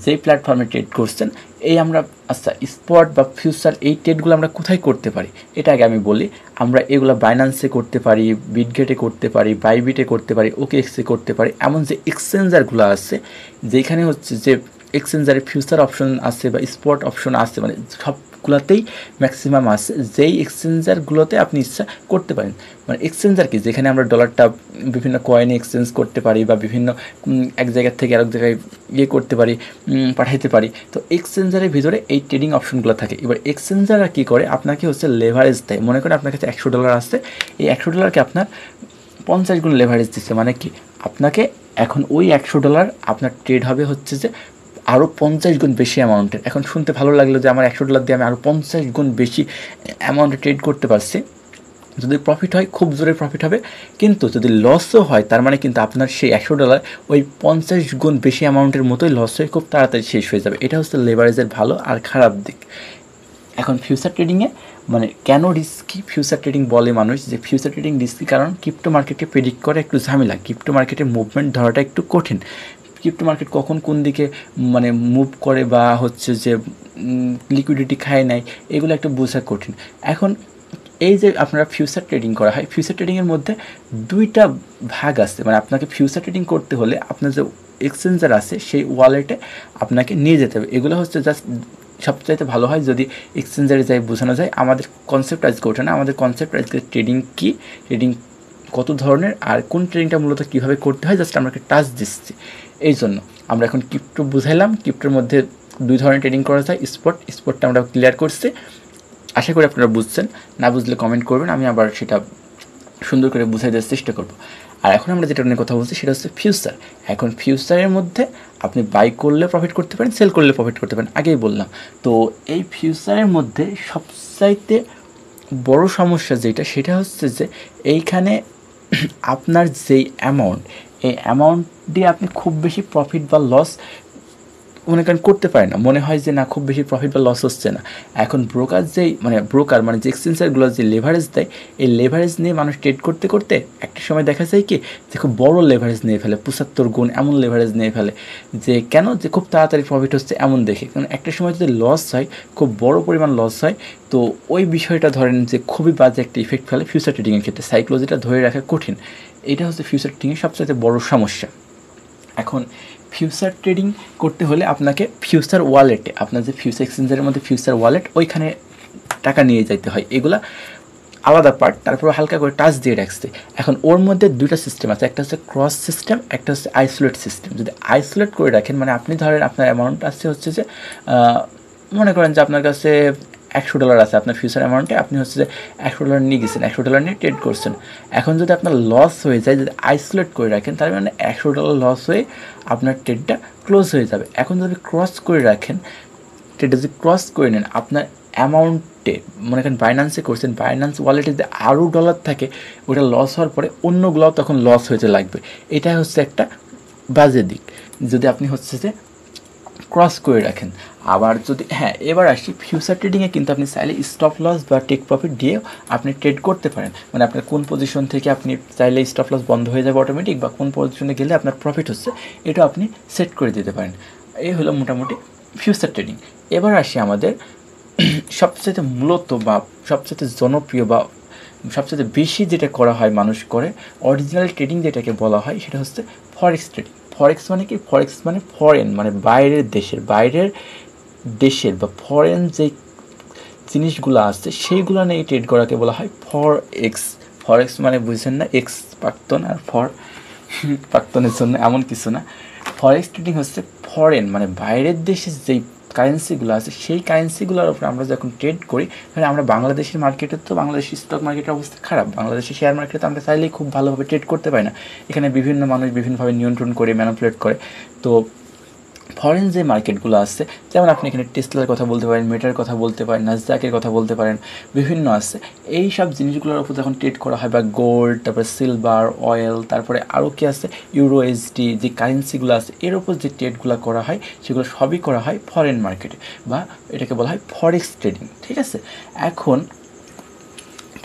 যেই প্ল্যাটফর্মে ট্রেড করছেন, এই আমরা আচ্ছা স্পট বা ফিউচার এই ট্রেডগুলো আমরা কোথায় করতে পারি এটা আগে আমি বলি। আমরা এগুলো বাইন্যান্সে করতে পারি, বিটগেটে করতে পারি, বাইবিটে করতে পারি, ওকেএক্সে করতে পারি। এমন যে এক্সচেঞ্জারগুলো আছে যেখানে হচ্ছে যে এক্সচেঞ্জারে ফিউচার অপশন আছে বা স্পট অপশন আছে, মানে সব অনেকগুলোতেই ম্যাক্সিমাম আছে, যেই এক্সচেঞ্জারগুলোতে আপনি ইচ্ছা করতে পারেন। মানে এক্সচেঞ্জার কি, যেখানে আমরা ডলারটা বিভিন্ন কয়েনে এক্সচেঞ্জ করতে পারি বা বিভিন্ন এক জায়গার থেকে আরেক জায়গায় করতে পারি, পাঠাইতে পারি। তো এক্সচেঞ্জারের ভিতরে এই ট্রেডিং অপশনগুলো থাকে। এবার এক্সচেঞ্জাররা কী করে, আপনাকে হচ্ছে লেভারেজ দেয়। মনে করেন আপনার কাছে $100 আসছে, এই $100কে আপনার 50 গুণ লেভারেজ দিচ্ছে। মানে কি, আপনাকে এখন ওই $100 আপনার ট্রেড হবে হচ্ছে যে আরও 50 গুণ বেশি অ্যামাউন্টের। এখন শুনতে ভালো লাগলো যে আমার $100 দিয়ে আমি আরও 50 গুণ বেশি অ্যামাউন্টে ট্রেড করতে পারছি। যদি প্রফিট হয় খুব জোরে প্রফিট হবে, কিন্তু যদি লসও হয় তার মানে কিন্তু আপনার সেই $100 ওই 50 গুণ বেশি অ্যামাউন্টের মতোই লস হয়ে খুব তাড়াতাড়ি শেষ হয়ে যাবে। এটা হচ্ছে লেভারেজের ভালো আর খারাপ দিক। এখন ফিউচার ট্রেডিংয়ে মানে কেন রিস্কি ফিউচার ট্রেডিং বলে মানুষ, যে ফিউচার ট্রেডিং রিস্কি কারণ ক্রিপ্টো মার্কেটকে প্রেডিক্ট করা একটু ঝামেলা, ক্রিপ্টো মার্কেটের মুভমেন্ট ধরাটা একটু কঠিন। ক্রিপ্টো মার্কেট কখন কোন দিকে মানে মুভ করে বা হচ্ছে যে লিকুইডিটি খায় নেয়, এগুলো একটু বোঝা কঠিন। এখন এই যে আপনারা ফিউচার ট্রেডিং করা হয়, ফিউচার ট্রেডিংয়ের মধ্যে দুইটা ভাগ আছে। মানে আপনাকে ফিউচার ট্রেডিং করতে হলে আপনার যে এক্সচেঞ্জার আছে সেই ওয়ালেটে আপনাকে নিয়ে যেতে হবে। এগুলো হচ্ছে জাস্ট সবচাইতে ভালো হয় যদি এক্সচেঞ্জারে যাই বোঝানো যায়। আমাদের কনসেপ্ট আজকে ওঠে না, আমাদের কনসেপ্ট আজকে ট্রেডিং কী, ট্রেডিং কত ধরনের, আর কোন ট্রেডিংটা মূলত কীভাবে করতে হয়, জাস্ট আমরা একটা টাচ দিচ্ছি। এই জন্য আমরা এখন ক্রিপ্টো বুঝাইলাম। ক্রিপ্টোর মধ্যে দুই ধরনের ট্রেডিং করা যায়, স্পটটা আমরা ক্লিয়ার করছি। আশা করি আপনারা বুঝছেন, না বুঝলে কমেন্ট করবেন, আমি আবার সেটা সুন্দর করে বুঝাই দেওয়ার চেষ্টা করব। আর এখন আমরা যেটা নিয়ে কথা বলছি সেটা হচ্ছে ফিউচার। এখন ফিউচারের মধ্যে আপনি বাই করলে প্রফিট করতে পারেন, সেল করলে প্রফিট করতে পারেন, আগেই বললাম। তো এই ফিউচারের মধ্যে সবচাইতে বড় সমস্যা যেটা, সেটা হচ্ছে যে এইখানে আপনার যেই অ্যামাউন্ট, এই অ্যামাউন্ট দিয়ে আপনি খুব বেশি প্রফিট বা লস মনে করেন করতে পারে না। মনে হয় যে না, খুব বেশি প্রফিট বা লস হচ্ছে না। এখন ব্রোকার যে এক্সচেঞ্জারগুলো যে লেভারেজ দেয়, এই লেভারেজ নিয়ে মানুষ ট্রেড করতে করতে একটা সময় দেখা যায় কি, যে খুব বড়ো লেভারেজ নিয়ে ফেলে, 75 গুণ এমন লেভারেজ নিয়ে ফেলে। যে কেন, যে খুব তাড়াতাড়ি প্রফিট হচ্ছে এমন দেখে। কারণ একটা সময় যদি লস হয়, খুব বড় পরিমাণ লস হয়, তো ওই বিষয়টা ধরেন যে খুবই বাজে একটা ইফেক্ট ফেলে ফিউচার ট্রেডিংয়ের ক্ষেত্রে। সাইকোলজিটা ধরে রাখা কঠিন। এটা হচ্ছে ফিউচার ট্রেডিংয়ের সবচেয়ে বড় সমস্যা। এখন ফিউচার ট্রেডিং করতে হলে আপনাকে ফিউচার ওয়ালেটে, আপনার যে ফিউচার এক্সচেঞ্জারের মধ্যে ফিউচার ওয়ালেট, ওইখানে টাকা নিয়ে যেতে হয়। এগুলা আলাদা পার্ট, তারপরে হালকা করে টাচ দিয়ে রাখছে। এখন ওর মধ্যে দুইটা সিস্টেম আছে, একটা হচ্ছে ক্রস সিস্টেম, একটা হচ্ছে আইসোলেট সিস্টেম। যদি আইসোলেট করে রাখেন, মানে আপনি ধরেন আপনার অ্যামাউন্ট আছে হচ্ছে যে মনে করেন যে আপনার কাছে $100 আছে আপনার ফিউচার অ্যামাউন্টে, আপনি হচ্ছে যে $100 নিয়ে গেছেন, $100 নিয়ে ট্রেড করছেন। এখন যদি আপনার লস হয়ে যায়, যদি আইসোলেট করে রাখেন, তার মানে $100 লস হয়ে আপনার ট্রেডটা ক্লোজ হয়ে যাবে। এখন যদি ক্রস করে রাখেন, ট্রেডটা যদি ক্রস করে নেন, আপনার অ্যামাউন্টে মনে করেন বাইন্যান্সে করছেন, বাইন্যান্স ওয়ালেটে যদি আরও ডলার থাকে, ওটা লস হওয়ার পরে অন্যগুলোও তখন লস হতে লাগবে। এটাই হচ্ছে একটা বাজে দিক, যদি আপনি হচ্ছে যে ক্রস করে রাখেন। আবার যদি এবার আসি ফিউচার ট্রেডিংয়ে, কিন্তু আপনি চাইলে স্টপ লস বা টেক প্রফিট দিয়েও আপনি ট্রেড করতে পারেন। মানে আপনার কোন পজিশন থেকে আপনি চাইলে স্টপ লস বন্ধ হয়ে যাবে অটোমেটিক, বা কোন পজিশনে গেলে আপনার প্রফিট হচ্ছে, এটা আপনি সেট করে দিতে পারেন। এই হলো মোটামুটি ফিউচার ট্রেডিং। এবার আসি আমাদের সবচেয়ে মূলত বা সবচেয়ে জনপ্রিয় বা সবচেয়ে বেশি যেটা করা হয়, মানুষ করে, অরিজিনাল ট্রেডিং যেটাকে বলা হয়, সেটা হচ্ছে ফরেক্স ট্রেডিং। ফরেক্স মানে কি? ফরেক্স মানে ফরেন, মানে বাইরের দেশের বা ফরেন যে জিনিসগুলো আছে সেইগুলো নিয়ে ট্রেড করাকে বলা হয় ফরেক্স। ফরেক্স মানে বুঝছেন না, এক্স প্রাক্তন আর প্রাক্তনের জন্য এমন কিছু না। ফরেক্স ট্রেডিং হচ্ছে ফরেন মানে বাইরের দেশের যেই কারেন্সিগুলো আছে, সেই কারেন্সিগুলোর উপর আমরা যখন ট্রেড করি, তাহলে আমরা বাংলাদেশের মার্কেটে, তো বাংলাদেশের স্টক মার্কেটের অবস্থা খারাপ, বাংলাদেশের শেয়ার মার্কেটে আমরা চাইলেই খুব ভালোভাবে ট্রেড করতে পারি না। এখানে বিভিন্ন মানুষ বিভিন্নভাবে নিয়ন্ত্রণ করে, ম্যানিপুলেট করে। তো ফরেন যে মার্কেটগুলো আছে, যেমন আপনি এখানে টেসলার কথা বলতে পারেন, মেটার কথা বলতে পারেন, নাসডাকের কথা বলতে পারেন, বিভিন্ন আছে। এই সব জিনিসগুলোর উপর যখন ট্রেড করা হয়, বা গোল্ড, তারপরে সিলভার, অয়েল, তারপরে আরও কি আছে, ইউরো, এসডি, যে কারেন্সিগুলো আছে, এর উপর যে ট্রেডগুলো করা হয়, সেগুলো সবই করা হয় ফরেন মার্কেটে, বা এটাকে বলা হয় ফরেক্স ট্রেডিং। ঠিক আছে, এখন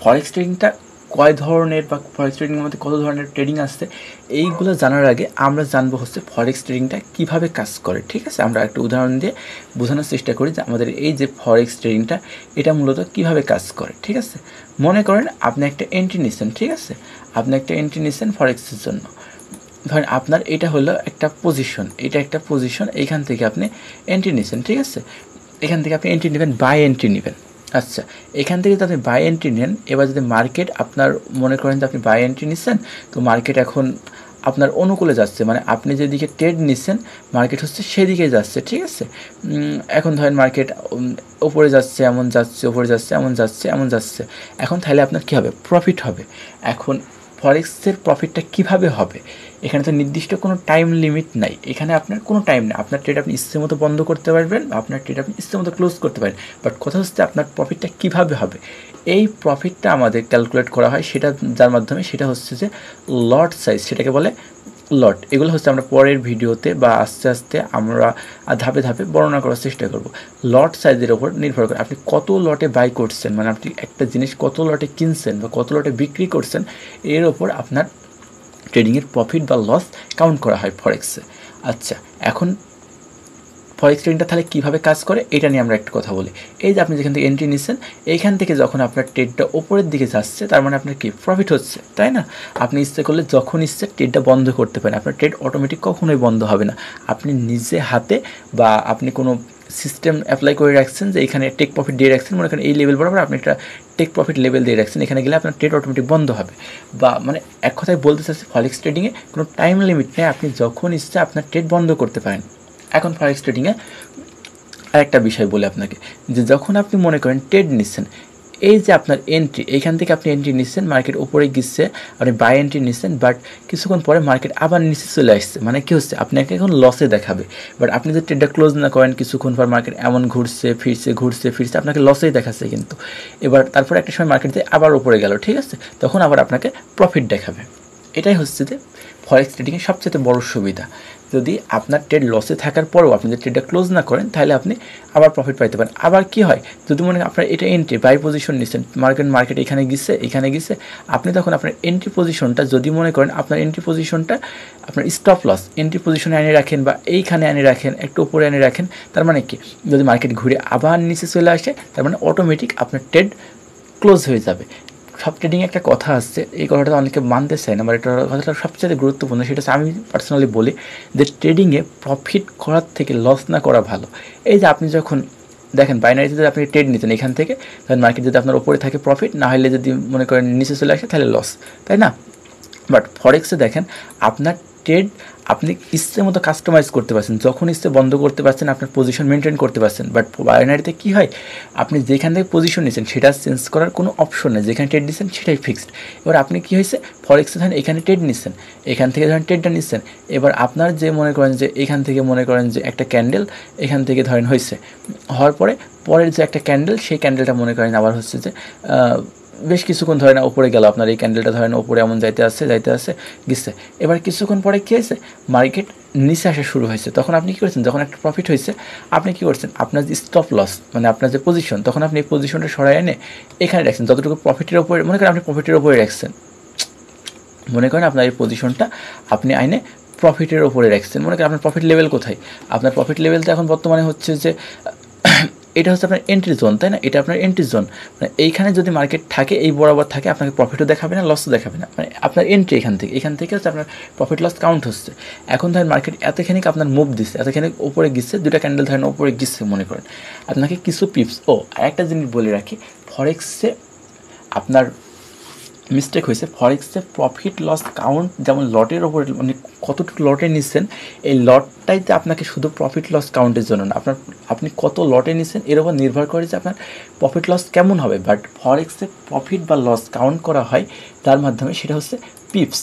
ফরেক্স ট্রেডিংটা কয় ধরনের, বা ফরেক্স ট্রেডিংয়ের মধ্যে কত ধরনের ট্রেডিং আসছে, এইগুলো জানার আগে আমরা জানবো হচ্ছে ফরেক্স ট্রেডিংটা কীভাবে কাজ করে। ঠিক আছে, আমরা একটা উদাহরণ দিয়ে বোঝানোর চেষ্টা করি যে আমাদের এই যে ফরেক্স ট্রেডিংটা, এটা মূলত কীভাবে কাজ করে। ঠিক আছে, মনে করেন আপনি একটা এন্ট্রি নিচ্ছেন। ঠিক আছে, আপনি একটা এন্ট্রি নিচ্ছেন ফরেক্সের জন্য। ধরেন আপনার এটা হলো একটা পজিশন, এইখান থেকে আপনি এন্ট্রি নিচ্ছেন। ঠিক আছে, এখান থেকে আপনি এন্ট্রি নেবেন, বাই এন্ট্রি নেবেন। আচ্ছা, এখান থেকে যদি আপনি বাই এন্ট্রি নেন, এবার যদি মার্কেট আপনার মনে করেন যে আপনি বাই এন্ট্রি নিচ্ছেন, তো মার্কেট এখন আপনার অনুকূলে যাচ্ছে, মানে আপনি যেদিকে ট্রেড নিচ্ছেন মার্কেট হচ্ছে সেদিকে যাচ্ছে, ঠিক আছে। এখন ধরেন মার্কেট ওপরে যাচ্ছে, এমন যাচ্ছে, ওপরে যাচ্ছে, এমন যাচ্ছে, এমন যাচ্ছে, এখন তাহলে আপনার কী হবে? প্রফিট হবে। এখন ফরেক্সের প্রফিটটা কিভাবে হবে? এখানে তো নির্দিষ্ট কোনো টাইম লিমিট নাই, এখানে আপনার কোনো টাইম নেই, আপনার ট্রেড আপনি ইচ্ছে মতো বন্ধ করতে পারবেন, আপনার ট্রেড আপনি ইচ্ছে মতো ক্লোজ করতে পারেন। বাট কথা হচ্ছে আপনার প্রফিটটা কীভাবে হবে? এই প্রফিটটা আমাদের ক্যালকুলেট করা হয়, সেটা যার মাধ্যমে, সেটা হচ্ছে যে লট সাইজ, সেটাকে বলে লট। এগুলো হচ্ছে আমরা পরের ভিডিওতে বা আস্তে আস্তে আমরা ধাপে ধাপে বর্ণনা করার চেষ্টা করব। লট সাইজের ওপর নির্ভর করে আপনি কত লটে বাই করছেন, মানে আপনি একটা জিনিস কত লটে কিনছেন বা কত লটে বিক্রি করছেন, এর ওপর আপনার ট্রেডিংয়ের প্রফিট বা লস কাউন্ট করা হয় ফরেক্সে। আচ্ছা, এখন ফরেক্স ট্রেডিংটা তাহলে কীভাবে কাজ করে এটা নিয়ে আমরা একটু কথা বলি। এই যে আপনি যেখান থেকে এন্ট্রি নিচ্ছেন, এইখান থেকে যখন আপনার ট্রেডটা ওপরের দিকে যাচ্ছে, তার মানে আপনার কি প্রফিট হচ্ছে, তাই না? আপনি ইচ্ছে করলে যখন ইচ্ছে ট্রেডটা বন্ধ করতে পারেন, আপনার ট্রেড অটোমেটিক কখনোই বন্ধ হবে না। আপনি নিজে হাতে বা আপনি কোনো সিস্টেম অ্যাপ্লাই করে রাখছেন যে এখানে টেক প্রফিট দিয়ে রাখছেন, মনে করেন এই লেভেল বরাবর আপনি একটা টেক প্রফিট লেভেল দিয়ে রাখছেন, এখানে গেলে আপনার ট্রেড অটোমেটিক বন্ধ হবে। বা মানে এক কথায় বলতে চাচ্ছি, ফরেক্স ট্রেডিংয়ে কোনো টাইম লিমিট নেই, আপনি যখন ইচ্ছে আপনার ট্রেড বন্ধ করতে পারেন। এখন ফরেক্স ট্রেডিংয়ে আরেকটা বিষয় বলে আপনাকে, যে যখন আপনি মনে করেন ট্রেড নিচ্ছেন, এই যে আপনার এন্ট্রি, এইখান থেকে আপনি এন্ট্রি নিচ্ছেন, মার্কেট উপরে গিয়েছে, আপনি বাই এন্ট্রি নিচ্ছেন, বাট কিছুক্ষণ পরে মার্কেট আবার নিচে চলে আসছে, মানে কী হচ্ছে? আপনাকে এখন লসে দেখাবে। বাট আপনি যদি ট্রেডটা ক্লোজ না করেন, কিছুক্ষণ পর মার্কেট এমন ঘুরছে ফিরছে, ঘুরছে ফিরছে, আপনাকে লসেই দেখাচ্ছে কিন্তু। এবার তারপরে একটা সময় মার্কেট দিয়ে আবার উপরে গেল, ঠিক আছে, তখন আবার আপনাকে প্রফিট দেখাবে। এটাই হচ্ছে যে ফরেক্স ট্রেডিংয়ের সবচেয়ে বড় সুবিধা। যদি আপনার ট্রেড লসে থাকার পরেও আপনি যদি ট্রেডটা ক্লোজ না করেন, তাহলে আপনি আবার প্রফিট পাইতে পারেন। আবার কি হয়, যদি মনে আপনার এটা এন্ট্রি বাই পজিশন নিচ্ছেন, মার্কেট এখানে গিয়েছে, আপনি তখন আপনার এন্ট্রি পজিশনটা যদি মনে করেন আপনার এন্ট্রি পজিশনটা আপনার স্টপ লস এন্ট্রি পজিশনে এনে রাখেন বা এইখানে এনে রাখেন, একটু উপরে এনে রাখেন, তার মানে কি, যদি মার্কেট ঘুরে আবার নিচে চলে আসে, তার মানে অটোমেটিক আপনার ট্রেড ক্লোজ হয়ে যাবে। সব ট্রেডিংয়ে একটা কথা আসছে, এই কথাটা অনেকে মানতে চায় না, বাট এটা কথাটা সবচেয়ে গুরুত্বপূর্ণ। সেটা হচ্ছে, আমি পার্সোনালি বলি যে ট্রেডিংয়ে প্রফিট করার থেকে লস না করা ভালো। এই যে আপনি যখন দেখেন বাইনারিতে যদি আপনি ট্রেড নিতেন এখান থেকে, তাহলে মার্কেট যদি আপনার ওপরে থাকে প্রফিট, না হলে যদি মনে করেন নিচে চলে আসে তাহলে লস, তাই না? বাট ফরেক্সে দেখেন আপনার ট্রেড আপনি ইচ্ছে মতো কাস্টমাইজ করতে পারছেন, যখন ইচ্ছে বন্ধ করতে পারছেন, আপনার পজিশন মেনটেন করতে পারছেন। বাট বাইনারিতে কী হয়, আপনি যেখান থেকে পজিশন নিচ্ছেন সেটা চেঞ্জ করার কোনো অপশন নেই, যেখানে ট্রেড নিচ্ছেন সেটাই ফিক্সড। এবার আপনি কী হয়েছে, ফরেক্সে ধরেন এখানে ট্রেড নিচ্ছেন, এখান থেকে ধরেন ট্রেডটা নিচ্ছেন, এবার আপনার যে মনে করেন যে এখান থেকে মনে করেন যে একটা ক্যান্ডেল এখান থেকে ধরেন হয়েছে, হওয়ার পরের যে একটা ক্যান্ডেল, সেই ক্যান্ডেলটা মনে করেন আবার হচ্ছে যে বেশ কিছুক্ষণ ধরে না উপরে গেল, আপনার এই ক্যান্ডেলটা ধরেন উপরে এমন যাইতে আসছে গেছে, এবার কিছুক্ষণ পরে কী হয়েছে, মার্কেট নিচে আসা শুরু হয়েছে, তখন আপনি কী করছেন, যখন একটা প্রফিট হয়েছে আপনি কী করছেন, আপনার যে স্টপ লস মানে আপনার যে পজিশন, তখন আপনি এই পজিশনটা সরাই এনে এখানে রাখছেন, যতটুকু প্রফিটের উপরে মনে করেন আপনি প্রফিটের উপরে রাখছেন, মনে করেন আপনার এই পজিশনটা আপনি আইনে প্রফিটের ওপরে রাখছেন, মনে করেন আপনার প্রফিট লেভেল কোথায়, আপনার প্রফিট লেভেলটা এখন বর্তমানে হচ্ছে যে এটা হচ্ছে আপনার এন্ট্রি জোন, তাই না? এটা আপনার এন্ট্রি জোন, মানে এইখানে যদি মার্কেট থাকে, এই বরাবর থাকে, আপনাকে প্রফিটও দেখাবে না, লসও দেখাবে না, মানে আপনার এন্ট্রি এখান থেকে হচ্ছে আপনার প্রফিট লস কাউন্ট হচ্ছে। এখন ধরেন মার্কেট এতখানিক আপনার মুভ দিচ্ছে, এতখানিক উপরে গিয়েছে, দুটা ক্যান্ডেল ধরেন উপরে গিয়েছে, মনে করেন আপনাকে কিছু পিপস। আর একটা জিনিস বলে রাখি, ফরেক্সে আপনার মিস্টেক হয়েছে, ফরেক্সে প্রফিট লস কাউন্ট যেমন লটের ওপরে, মানে কতটুকু লটে নিচ্ছেন, এই লটটাইতে আপনাকে শুধু প্রফিট লস কাউন্টের জন্য না, আপনি কত লটে নিচ্ছেন এর উপর নির্ভর করে যে আপনার প্রফিট লস কেমন হবে। বাট ফরেক্সে প্রফিট বা লস কাউন্ট করা হয় তার মাধ্যমে, সেটা হচ্ছে পিপস,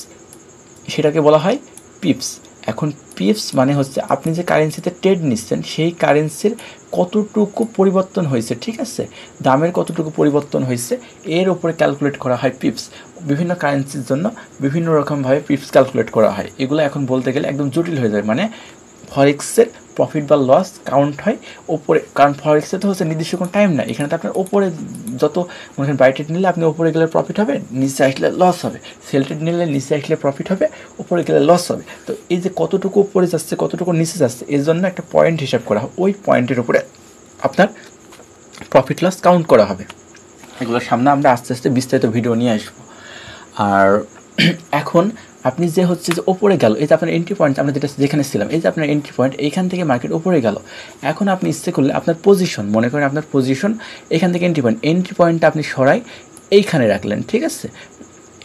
সেটাকে বলা হয় পিপস। এখন পিপস মানে হচ্ছে আপনি যে কারেন্সিতে ট্রেড নিচ্ছেন, সেই কারেন্সির কতটুকু পরিবর্তন হয়েছে, ঠিক আছে, দামের কতটুকু পরিবর্তন হয়েছে, এর উপরে ক্যালকুলেট করা হয় পিপস। বিভিন্ন কারেন্সির জন্য বিভিন্ন রকমভাবে পিপস ক্যালকুলেট করা হয়, এগুলো এখন বলতে গেলে একদম জটিল হয়ে যায়। মানে ফরেক্সের প্রফিট বা লস কাউন্ট হয় ওপরে, কারণ ফরেক্সে তো হচ্ছে নির্দিষ্ট কোনো টাইম না, এখানে তো আপনার ওপরে যত মনে করেন বাই ট্রেড নিলে আপনি ওপরে গেলে প্রফিট হবে, নিচে আসলে লস হবে, সেল ট্রেড নিলে নিচে আসলে প্রফিট হবে, ওপরে গেলে লস হবে। তো এই যে কতটুকু উপরে যাচ্ছে কতটুকু নিচে যাচ্ছে, এর জন্য একটা পয়েন্ট হিসাব করা হয়, ওই পয়েন্টের উপরে আপনার প্রফিট লস কাউন্ট করা হবে। এগুলোর সামনে আমরা আস্তে আস্তে বিস্তারিত ভিডিও নিয়ে আসবো। আর এখন আপনি যে হচ্ছে যে ওপরে গেল, এই যে আপনার এন্ট্রি পয়েন্ট আমরা যেখানে ছিলাম, এই যে আপনার এন্ট্রি পয়েন্ট, এইখান থেকে মার্কেট ওপরে গেল। এখন আপনি ইচ্ছে করলে আপনার পজিশন, মনে করেন আপনার পজিশন এখান থেকে এন্ট্রি পয়েন্টটা আপনি সরাই এইখানে রাখলেন, ঠিক আছে,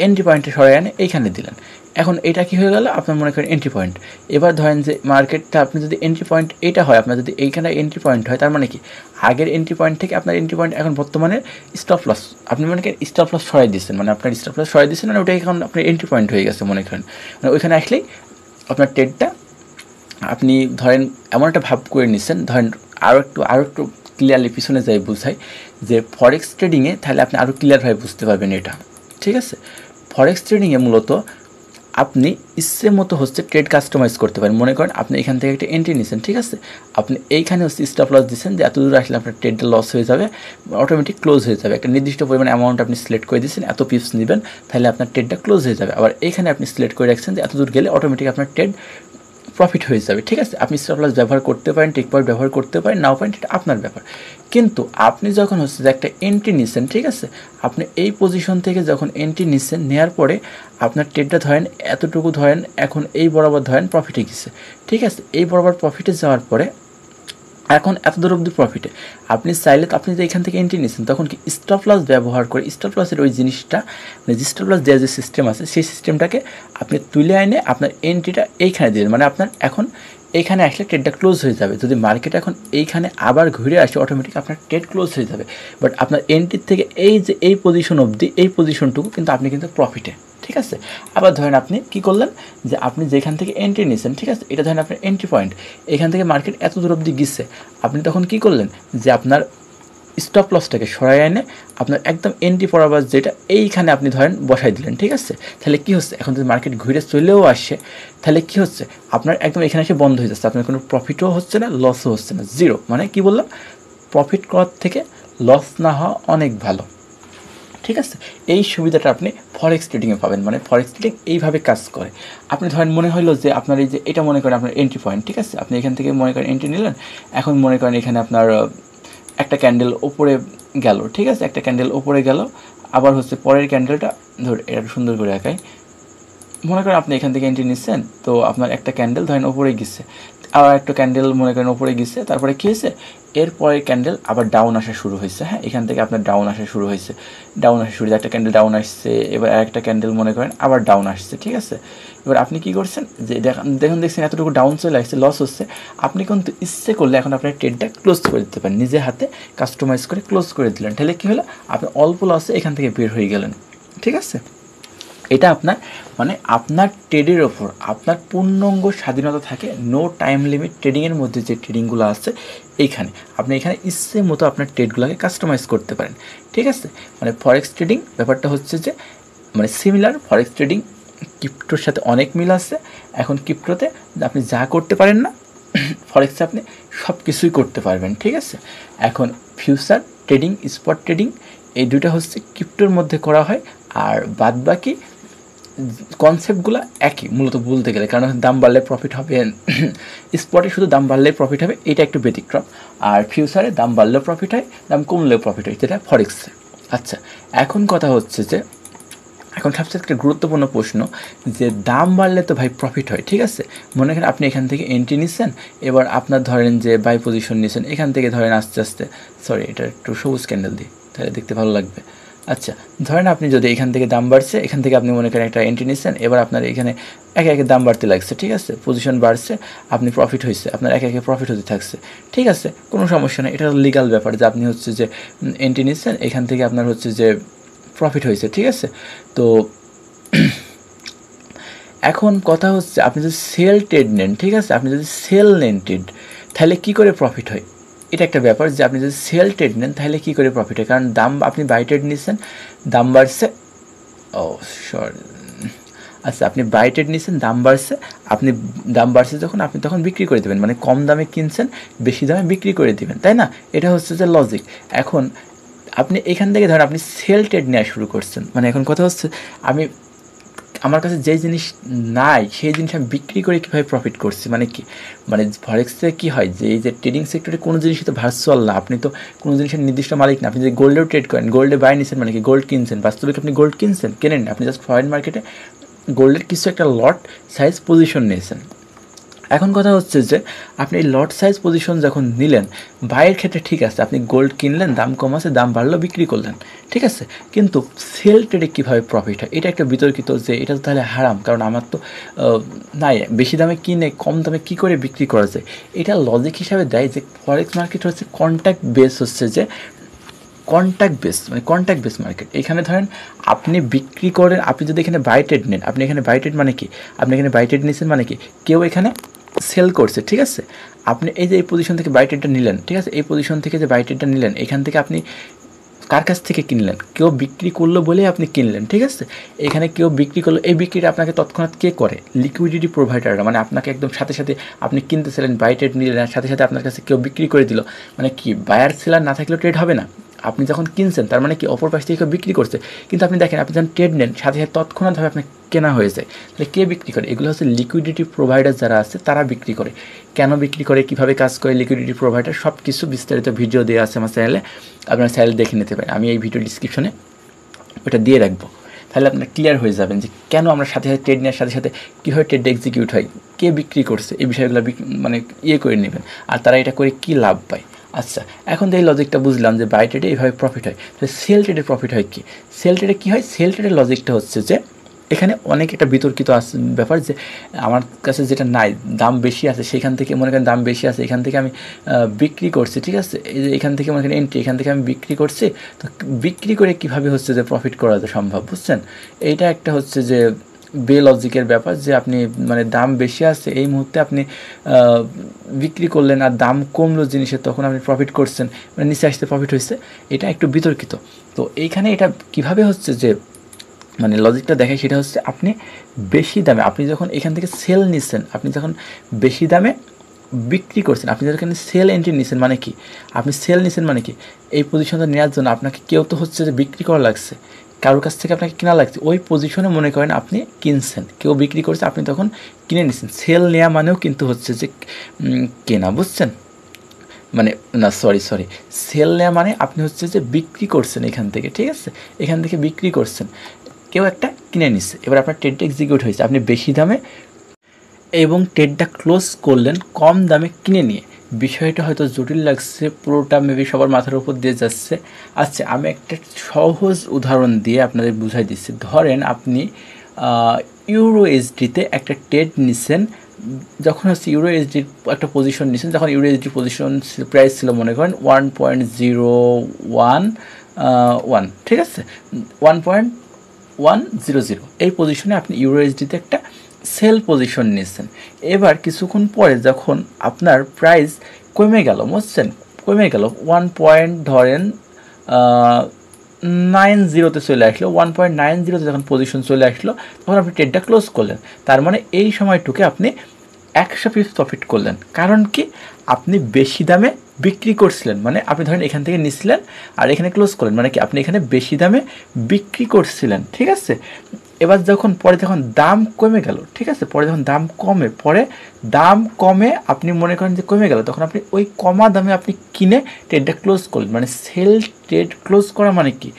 এন্ট্রি পয়েন্টে সরাই আনে এইখানে দিলেন। এখন এটা কি হয়ে গেল, আপনার মনে করেন এন্ট্রি পয়েন্ট। এবার ধরেন যে মার্কেটটা আপনি যদি এন্ট্রি পয়েন্ট এটা হয়, আপনার যদি এইখানে এন্ট্রি পয়েন্ট হয়, তার মানে কি আগের এন্ট্রি পয়েন্ট থেকে আপনার এন্ট্রি পয়েন্ট এখন বর্তমানে স্টপ লস, আপনি মনে করেন স্টপ লস সরাই দিচ্ছেন, মানে আপনার স্টপ লস সরাই দিচ্ছেন, মানে ওটা এখন আপনার এন্ট্রি পয়েন্ট হয়ে গেছে মনে করেন। মানে ওইখানে আসলেই আপনার ট্রেডটা আপনি ধরেন এমন একটা ভাব করে নিচ্ছেন, ধরেন আরও একটু ক্লিয়ারলি পিছনে যাই বুঝাই যে ফরেক্স ট্রেডিংয়ে, তাহলে আপনি আরও ক্লিয়ারভাবে বুঝতে পারবেন এটা, ঠিক আছে। ফরেক্স ট্রেডিংয়ে মূলত আপনি ইচ্ছে মতো হচ্ছে ট্রেড কাস্টমাইজ করতে পারেন। মনে করেন আপনি এখান থেকে একটা এন্ট্রি নিচ্ছেন, ঠিক আছে, আপনি এইখানে হচ্ছে স্টপ লস দিচ্ছেন যে এত দূর আসলে আপনার ট্রেডটা লস হয়ে যাবে, অটোমেটিক ক্লোজ হয়ে যাবে, একটা নির্দিষ্ট পরিমাণ অ্যামাউন্ট আপনি সিলেক্ট করে দিচ্ছেন, এত পিপস নেবেন, তাহলে আপনার ট্রেডটা ক্লোজ হয়ে যাবে। আবার এইখানে আপনি সিলেক্ট করে রাখছেন যে এত দূর গেলে অটোমেটিক আপনার ট্রেড প্রফিট হয়ে যাবে, ঠিক আছে। আপনি স্টপ লস ব্যবহার করতে পারেন, টেক পয়েন্ট ব্যবহার করতে পারেন, নাও পারেন, এটা আপনার ব্যাপার। কিন্তু আপনি যখন হচ্ছে যে একটা এন্ট্রি নিচ্ছেন, ঠিক আছে, আপনি এই পজিশন থেকে যখন এন্ট্রি নিচ্ছেন, নেওয়ার পরে আপনার ট্রেডটা ধরেন এতটুকু, ধরেন এখন এই বরাবর ধরেন প্রফিটে গেছে, ঠিক আছে, এই বরাবর প্রফিটে যাওয়ার পরে এখন এত দূর অব্দি প্রফিটে আপনি চাইলে তো, আপনি যে এখান থেকে এন্ট্রি নিচ্ছেন, তখন কি স্টপ লস ব্যবহার করে স্টপ লসের ওই জিনিসটা, মানে যে স্টপ লস দেওয়ার যে সিস্টেম আছে, সেই সিস্টেমটাকে আপনি তুলে এনে আপনার এন্ট্রিটা এইখানে দিলেন, মানে আপনার এখন এইখানে আসলে ট্রেডটা ক্লোজ হয়ে যাবে। যদি মার্কেট এখন এইখানে আবার ঘুরে আসে, অটোমেটিক আপনার ট্রেড ক্লোজ হয়ে যাবে, বাট আপনার এন্ট্রির থেকে এই যে এই পজিশন অবধি, এই পজিশনটুকু কিন্তু আপনি কিন্তু প্রফিটে, ঠিক আছে। আবার ধরেন আপনি কি করলেন, যে আপনি যেখান থেকে এন্ট্রি নিয়েছেন, ঠিক আছে, এটা ধরেন আপনার এন্ট্রি পয়েন্ট, এখান থেকে মার্কেট এত দূর অবধি গিয়েছে, আপনি তখন কি করলেন, যে আপনার স্টপ লসটাকে সরাই এনে আপনার একদম এন্ট্রি বরাবর যেটা এইখানে আপনি ধরেন বসাই দিলেন, ঠিক আছে। তাহলে কি হচ্ছে, এখন যদি মার্কেট ঘুরে চলেও আসে, তাহলে কি হচ্ছে, আপনার একদম এখানে এসে বন্ধ হয়ে যাচ্ছে, আপনার কোনো প্রফিটও হচ্ছে না, লসও হচ্ছে না, জিরো। মানে কি বললাম, প্রফিট করার থেকে লস না হওয়া অনেক ভালো, ঠিক আছে। এই সুবিধাটা আপনি ফরেক্স ট্রেডিংয়ে পাবেন। মানে ফরেক্স ট্রেডিং এইভাবে কাজ করে। আপনি ধরেন মনে হলো যে আপনার এই যে এটা মনে করেন আপনার এন্ট্রি পয়েন্ট, ঠিক আছে, আপনি এখান থেকে মনে করেন এন্ট্রি নিলেন, এখন মনে করেন এখানে আপনার একটা ক্যান্ডেল ওপরে গেল, ঠিক আছে, একটা ক্যান্ডেল ওপরে গেল, আবার হচ্ছে পরের ক্যান্ডেলটা ধর এটা সুন্দর করে একাই, মনে করেন আপনি এখান থেকে এন্ট্রি নিচ্ছেন, তো আপনার একটা ক্যান্ডেল ধরেন ওপরে গেছে, আবার একটা ক্যান্ডেল মনে করেন ওপরে গেছে, তারপরে কী হয়েছে, এরপরে ক্যান্ডেল আবার ডাউন আসা শুরু হয়েছে, হ্যাঁ, এখান থেকে আপনার ডাউন আসা শুরু হয়েছে, একটা ক্যান্ডেল ডাউন আসছে, এবার আরেকটা ক্যান্ডেল মনে করেন আবার ডাউন আসছে, ঠিক আছে। এবার আপনি কি করছেন, যে দেখছেন এতটুকু ডাউন চলে আসছে, লস হচ্ছে, আপনি কিন্তু ইচ্ছে করলে এখন আপনার ট্রেডটা ক্লোজ করে দিতে পারেন, নিজে হাতে কাস্টমাইজ করে ক্লোজ করে দিলেন, তাহলে কী হলো, আপনি অল্প লসে এখান থেকে বের হয়ে গেলেন, ঠিক আছে। এটা আপনার মানে আপনার ট্রেডের ওপর আপনার পূর্ণাঙ্গ স্বাধীনতা থাকে, নো টাইম লিমিট। ট্রেডিংয়ের মধ্যে যে ট্রেডিংগুলো আছে এইখানে আপনি এখানে ইচ্ছে মতো আপনার ট্রেডগুলোকে কাস্টমাইজ করতে পারেন, ঠিক আছে। মানে ফরেক্স ট্রেডিং ব্যাপারটা হচ্ছে যে মানে সিমিলার, ফরেক্স ট্রেডিং ক্রিপ্টোর সাথে অনেক মিল আছে। এখন ক্রিপ্টোতে আপনি যা করতে পারেন না, ফরেক্সে আপনি সব কিছুই করতে পারবেন, ঠিক আছে। এখন ফিউচার ট্রেডিং, স্পট ট্রেডিং, এই দুটো হচ্ছে ক্রিপ্টোর মধ্যে করা হয়, আর বাদ বাকি কনসেপ্টগুলো একই মূলত বলতে গেলে, কারণ দাম বাড়লে প্রফিট হবে, স্পটে শুধু দাম বাড়লে প্রফিট হবে, এটা একটু ব্যতিক্রম। আর ফিউচারে দাম বাড়লেও প্রফিট হয়, দাম কমলেও প্রফিট হয়, যেটা ফরেক্সে। আচ্ছা, এখন কথা হচ্ছে যে এখন সবচেয়ে একটা গুরুত্বপূর্ণ প্রশ্ন, যে দাম বাড়লে তো ভাই প্রফিট হয়, ঠিক আছে। মনে করেন আপনি এখান থেকে এন্ট্রি নিচ্ছেন, এবার আপনার ধরেন যে বাই পজিশন নিচ্ছেন, এখান থেকে ধরেন আস্তে আস্তে, সরি এটা একটু সবুজ ক্যান্ডেল দিই তাহলে দেখতে ভালো লাগবে। আচ্ছা, ধরেন আপনি যদি এখান থেকে দাম বাড়ছে, এখান থেকে আপনি মনে করেন একটা এন্ট্রি নিচ্ছেন, এবার আপনার এখানে একে একে দাম বাড়তে লাগছে, ঠিক আছে, পজিশন বাড়ছে, আপনি প্রফিট হয়েছে, আপনার একে একে প্রফিট হতে থাকছে, ঠিক আছে, কোনো সমস্যা নেই, এটা লিগাল ব্যাপার যে আপনি হচ্ছে যে এন্ট্রি নিচ্ছেন, এখান থেকে আপনার হচ্ছে যে প্রফিট হয়েছে, ঠিক আছে। তো এখন কথা হচ্ছে আপনি যদি সেল ট্রেড নেন, ঠিক আছে, আপনি যদি সেল নেন ট্রেড, তাহলে কী করে প্রফিট হয়, এটা একটা ব্যাপার। যে আপনি যদি সেল ট্রেড নেন তাহলে কী করে প্রফিট হয়, কারণ দাম আপনি বাই ট্রেড নিচ্ছেন, দাম বাড়ছে, আচ্ছা আপনি বাই ট্রেড নিচ্ছেন, দাম বাড়ছে, আপনি দাম বাড়ছে যখন আপনি তখন বিক্রি করে দেবেন, মানে কম দামে কিনছেন বেশি দামে বিক্রি করে দেবেন, তাই না, এটা হচ্ছে যে লজিক। এখন আপনি এখান থেকে ধরেন আপনি সেল ট্রেড নেওয়া শুরু করছেন, মানে এখন কথা হচ্ছে আমার কাছে যেই জিনিস নাই সেই জিনিস আমি বিক্রি করে কীভাবে প্রফিট করছি, মানে কি, মানে ফরেক্সে কী হয় যে এই যে ট্রেডিং সেক্টরে কোনো জিনিসই তো ভার্চুয়াল না, আপনি তো কোনো জিনিসের নির্দিষ্ট মালিক না। আপনি যে গোল্ডেও ট্রেড করেন, গোল্ডে বাই নিচ্ছেন, মানে কি গোল্ড কিনছেন, বাস্তবিক আপনি গোল্ড কেনেন না, আপনি জাস্ট ফরেন মার্কেটে গোল্ডের কিছু একটা লট সাইজ পজিশন নিয়েছেন। এখন কথা হচ্ছে যে আপনি এই লট সাইজ পজিশন যখন নিলেন, বাইয়ের ক্ষেত্রে ঠিক আছে, আপনি গোল্ড কিনলেন, দাম কম আছে, দাম বাড়লো, বিক্রি করলেন, ঠিক আছে। কিন্তু সেল ট্রেডে কীভাবে প্রফিট হয়, এটা একটা বিতর্কিত, যে এটা তো তাহলে হারাম, কারণ আমার তো নাই, বেশি দামে কিনে কম দামে কী করে বিক্রি করা যায়। এটা লজিক হিসাবে দেয় যে ফরেক্স মার্কেট হচ্ছে কন্ট্যাক্ট বেস, হচ্ছে যে কন্ট্যাক্ট বেস, মানে কন্ট্যাক্ট বেস মার্কেট। এখানে ধরেন আপনি বিক্রি করেন, আপনি যদি এখানে বাই ট্রেড নেন, আপনি এখানে বাই ট্রেড মানে কি, আপনি এখানে বাই ট্রেড নিয়েছেন মানে কি, কেউ এখানে সেল করছে, ঠিক আছে। আপনি এই যে এই পজিশন থেকে বাই ট্রেডটা নিলেন, ঠিক আছে, এই পজিশন থেকে যে বাই ট্রেডটা নিলেন, এখান থেকে আপনি কার কাছ থেকে কিনলেন, কেউ বিক্রি করলো বলেই আপনি কিনলেন, ঠিক আছে। এখানে কেউ বিক্রি করলো, এই বিক্রিটা আপনাকে তৎক্ষণাৎ কে করে, লিকুইডিটি প্রোভাইডাররা, মানে আপনাকে একদম সাথে সাথে আপনি কিনতেছিলেন, বাই ট্রেড নিলেন, সাথে সাথে আপনার কাছে কেউ বিক্রি করে দিল, মানে কি বায়ার সেলার না থাকলেও ট্রেড হবে না। আপনি যখন কিনছেন তার মানে কি অপর পাশ থেকে কেউ বিক্রি করছে, কিন্তু আপনি দেখেন আপনি যখন ট্রেড নেন সাথে সাথে তৎক্ষণাৎভাবে আপনার কেনা হয়ে যায়। তাহলে কে বিক্রি করে, এগুলো হচ্ছে লিকুইডিটি প্রোভাইডার যারা আছে তারা বিক্রি করে। কেন বিক্রি করে, কীভাবে কাজ করে লিকুইডিটি প্রোভাইডার, সব কিছু বিস্তারিত ভিডিও দেওয়া আছে আমার চ্যানেলে, আপনার চ্যানেল দেখে নিতে পারেন। আমি এই ভিডিও ডিসক্রিপশনে ওটা দিয়ে রাখবো, তাহলে আপনার ক্লিয়ার হয়ে যাবেন যে কেন আমরা সাথে সাথে ট্রেড নেওয়ার সাথে সাথে কীভাবে ট্রেড এক্সিকিউট হয়, কে বিক্রি করছে, এই বিষয়গুলো মানে করে নেবেন, আর তারা এটা করে কী লাভ পায়। আচ্ছা, এখন তো এই লজিকটা বুঝলাম যে বাই ট্রেডে এইভাবে প্রফিট হয়, তো সেল ট্রেডে প্রফিট হয় কি, সেল ট্রেডে কী হয়, সেল ট্রেডের লজিকটা হচ্ছে যে এখানে অনেক একটা বিতর্কিত ব্যাপার, যে আমার কাছে যেটা নাই, দাম বেশি আছে, সেখান থেকে মনে করেন দাম বেশি আছে, এখান থেকে আমি বিক্রি করছি, ঠিক আছে, এই যে এখান থেকে মনে করেন এন্ট্রি, এখান থেকে আমি বিক্রি করছি, তো বিক্রি করে কীভাবে হচ্ছে যে প্রফিট করা সম্ভব, বুঝছেন। এইটা একটা হচ্ছে যে লজিকের ব্যাপার, যে আপনি মানে দাম বেশি আছে এই মুহূর্তে আপনি বিক্রি করলেন, আর দাম কমলো জিনিসের, তখন আপনি প্রফিট করছেন, মানে নিচে আসতে প্রফিট হয়েছে, এটা একটু বিতর্কিত। তো এইখানে এটা কিভাবে হচ্ছে যে মানে লজিকটা দেখে, সেটা হচ্ছে আপনি বেশি দামে, আপনি যখন এখান থেকে সেল নিচ্ছেন, আপনি যখন বেশি দামে বিক্রি করছেন, আপনি যখন সেল এন্ট্রি নিচ্ছেন মানে কি, আপনি সেল নিচ্ছেন মানে কি, এই পজিশনটা নেওয়ার জন্য আপনাকে কেউ তো হচ্ছে যে বিক্রি করা লাগছে, কারোর কাছ থেকে আপনাকে কেনা লাগছে, ওই পজিশনে মনে করেন আপনি কিনছেন, কেউ বিক্রি করছে, আপনি তখন কিনে নিচ্ছেন। সেল নেওয়া মানেও কিন্তু হচ্ছে যে কেনা, বুঝছেন, মানে না সরি সেল নেওয়া মানে আপনি হচ্ছে যে বিক্রি করছেন এখান থেকে, ঠিক আছে, এখান থেকে বিক্রি করছেন, কেউ একটা কিনে নিচ্ছে, এবার আপনার ট্রেডটা এক্সিকিউট হয়েছে, আপনি বেশি দামে এবং ট্রেডটা ক্লোজ করলেন কম দামে কিনে নিয়ে। বিষয়টা হয়তো জটিল লাগছে, পুরোটা মেবি সবার মাথার উপর দিয়ে যাচ্ছে। আচ্ছা, আমি একটা সহজ উদাহরণ দিয়ে আপনাদের বুঝাই দিচ্ছি। ধরেন আপনি ইউরো এসডিতে একটা ট্রেড নিছেন, যখন হচ্ছে ইউরো এসডির একটা পজিশন নিছেন, যখন ইউরো এসডি পজিশন প্রাইস ছিল মনে করেন 1.01, ঠিক আছে, 1.100, এই পজিশনে আপনি ইউরো এসডিতে একটা সেল পজিশন নিয়েছেন। এবার কিছুক্ষণ পরে যখন আপনার প্রাইস কমে গেল, বুঝছেন, কমে গেল 1.90 চলে আসলো, 1.90 যখন পজিশন চলে আসলো, তখন আপনি ট্রেডটা ক্লোজ করলেন। তার মানে এই সময়টুকে আপনি 100 পিস প্রফিট করলেন। কারণ কি, আপনি বেশি দামে বিক্রি করছিলেন, মানে আপনি ধরেন এখান থেকে নিছিলেন আর এখানে ক্লোজ করলেন, মানে কি আপনি এখানে বেশি দামে বিক্রি করছিলেন, ঠিক আছে। এবার পরে যখন দাম কমে গেল, ঠিক আছে, পরে যখন দাম কমে আপনি মনে করেন যে কমে গেল, তখন আপনি ওই কমা দামে আপনি কিনে ট্রেডটা ক্লোজ করলেন। মানে সেল ট্রেড ক্লোজ করা মানে কি,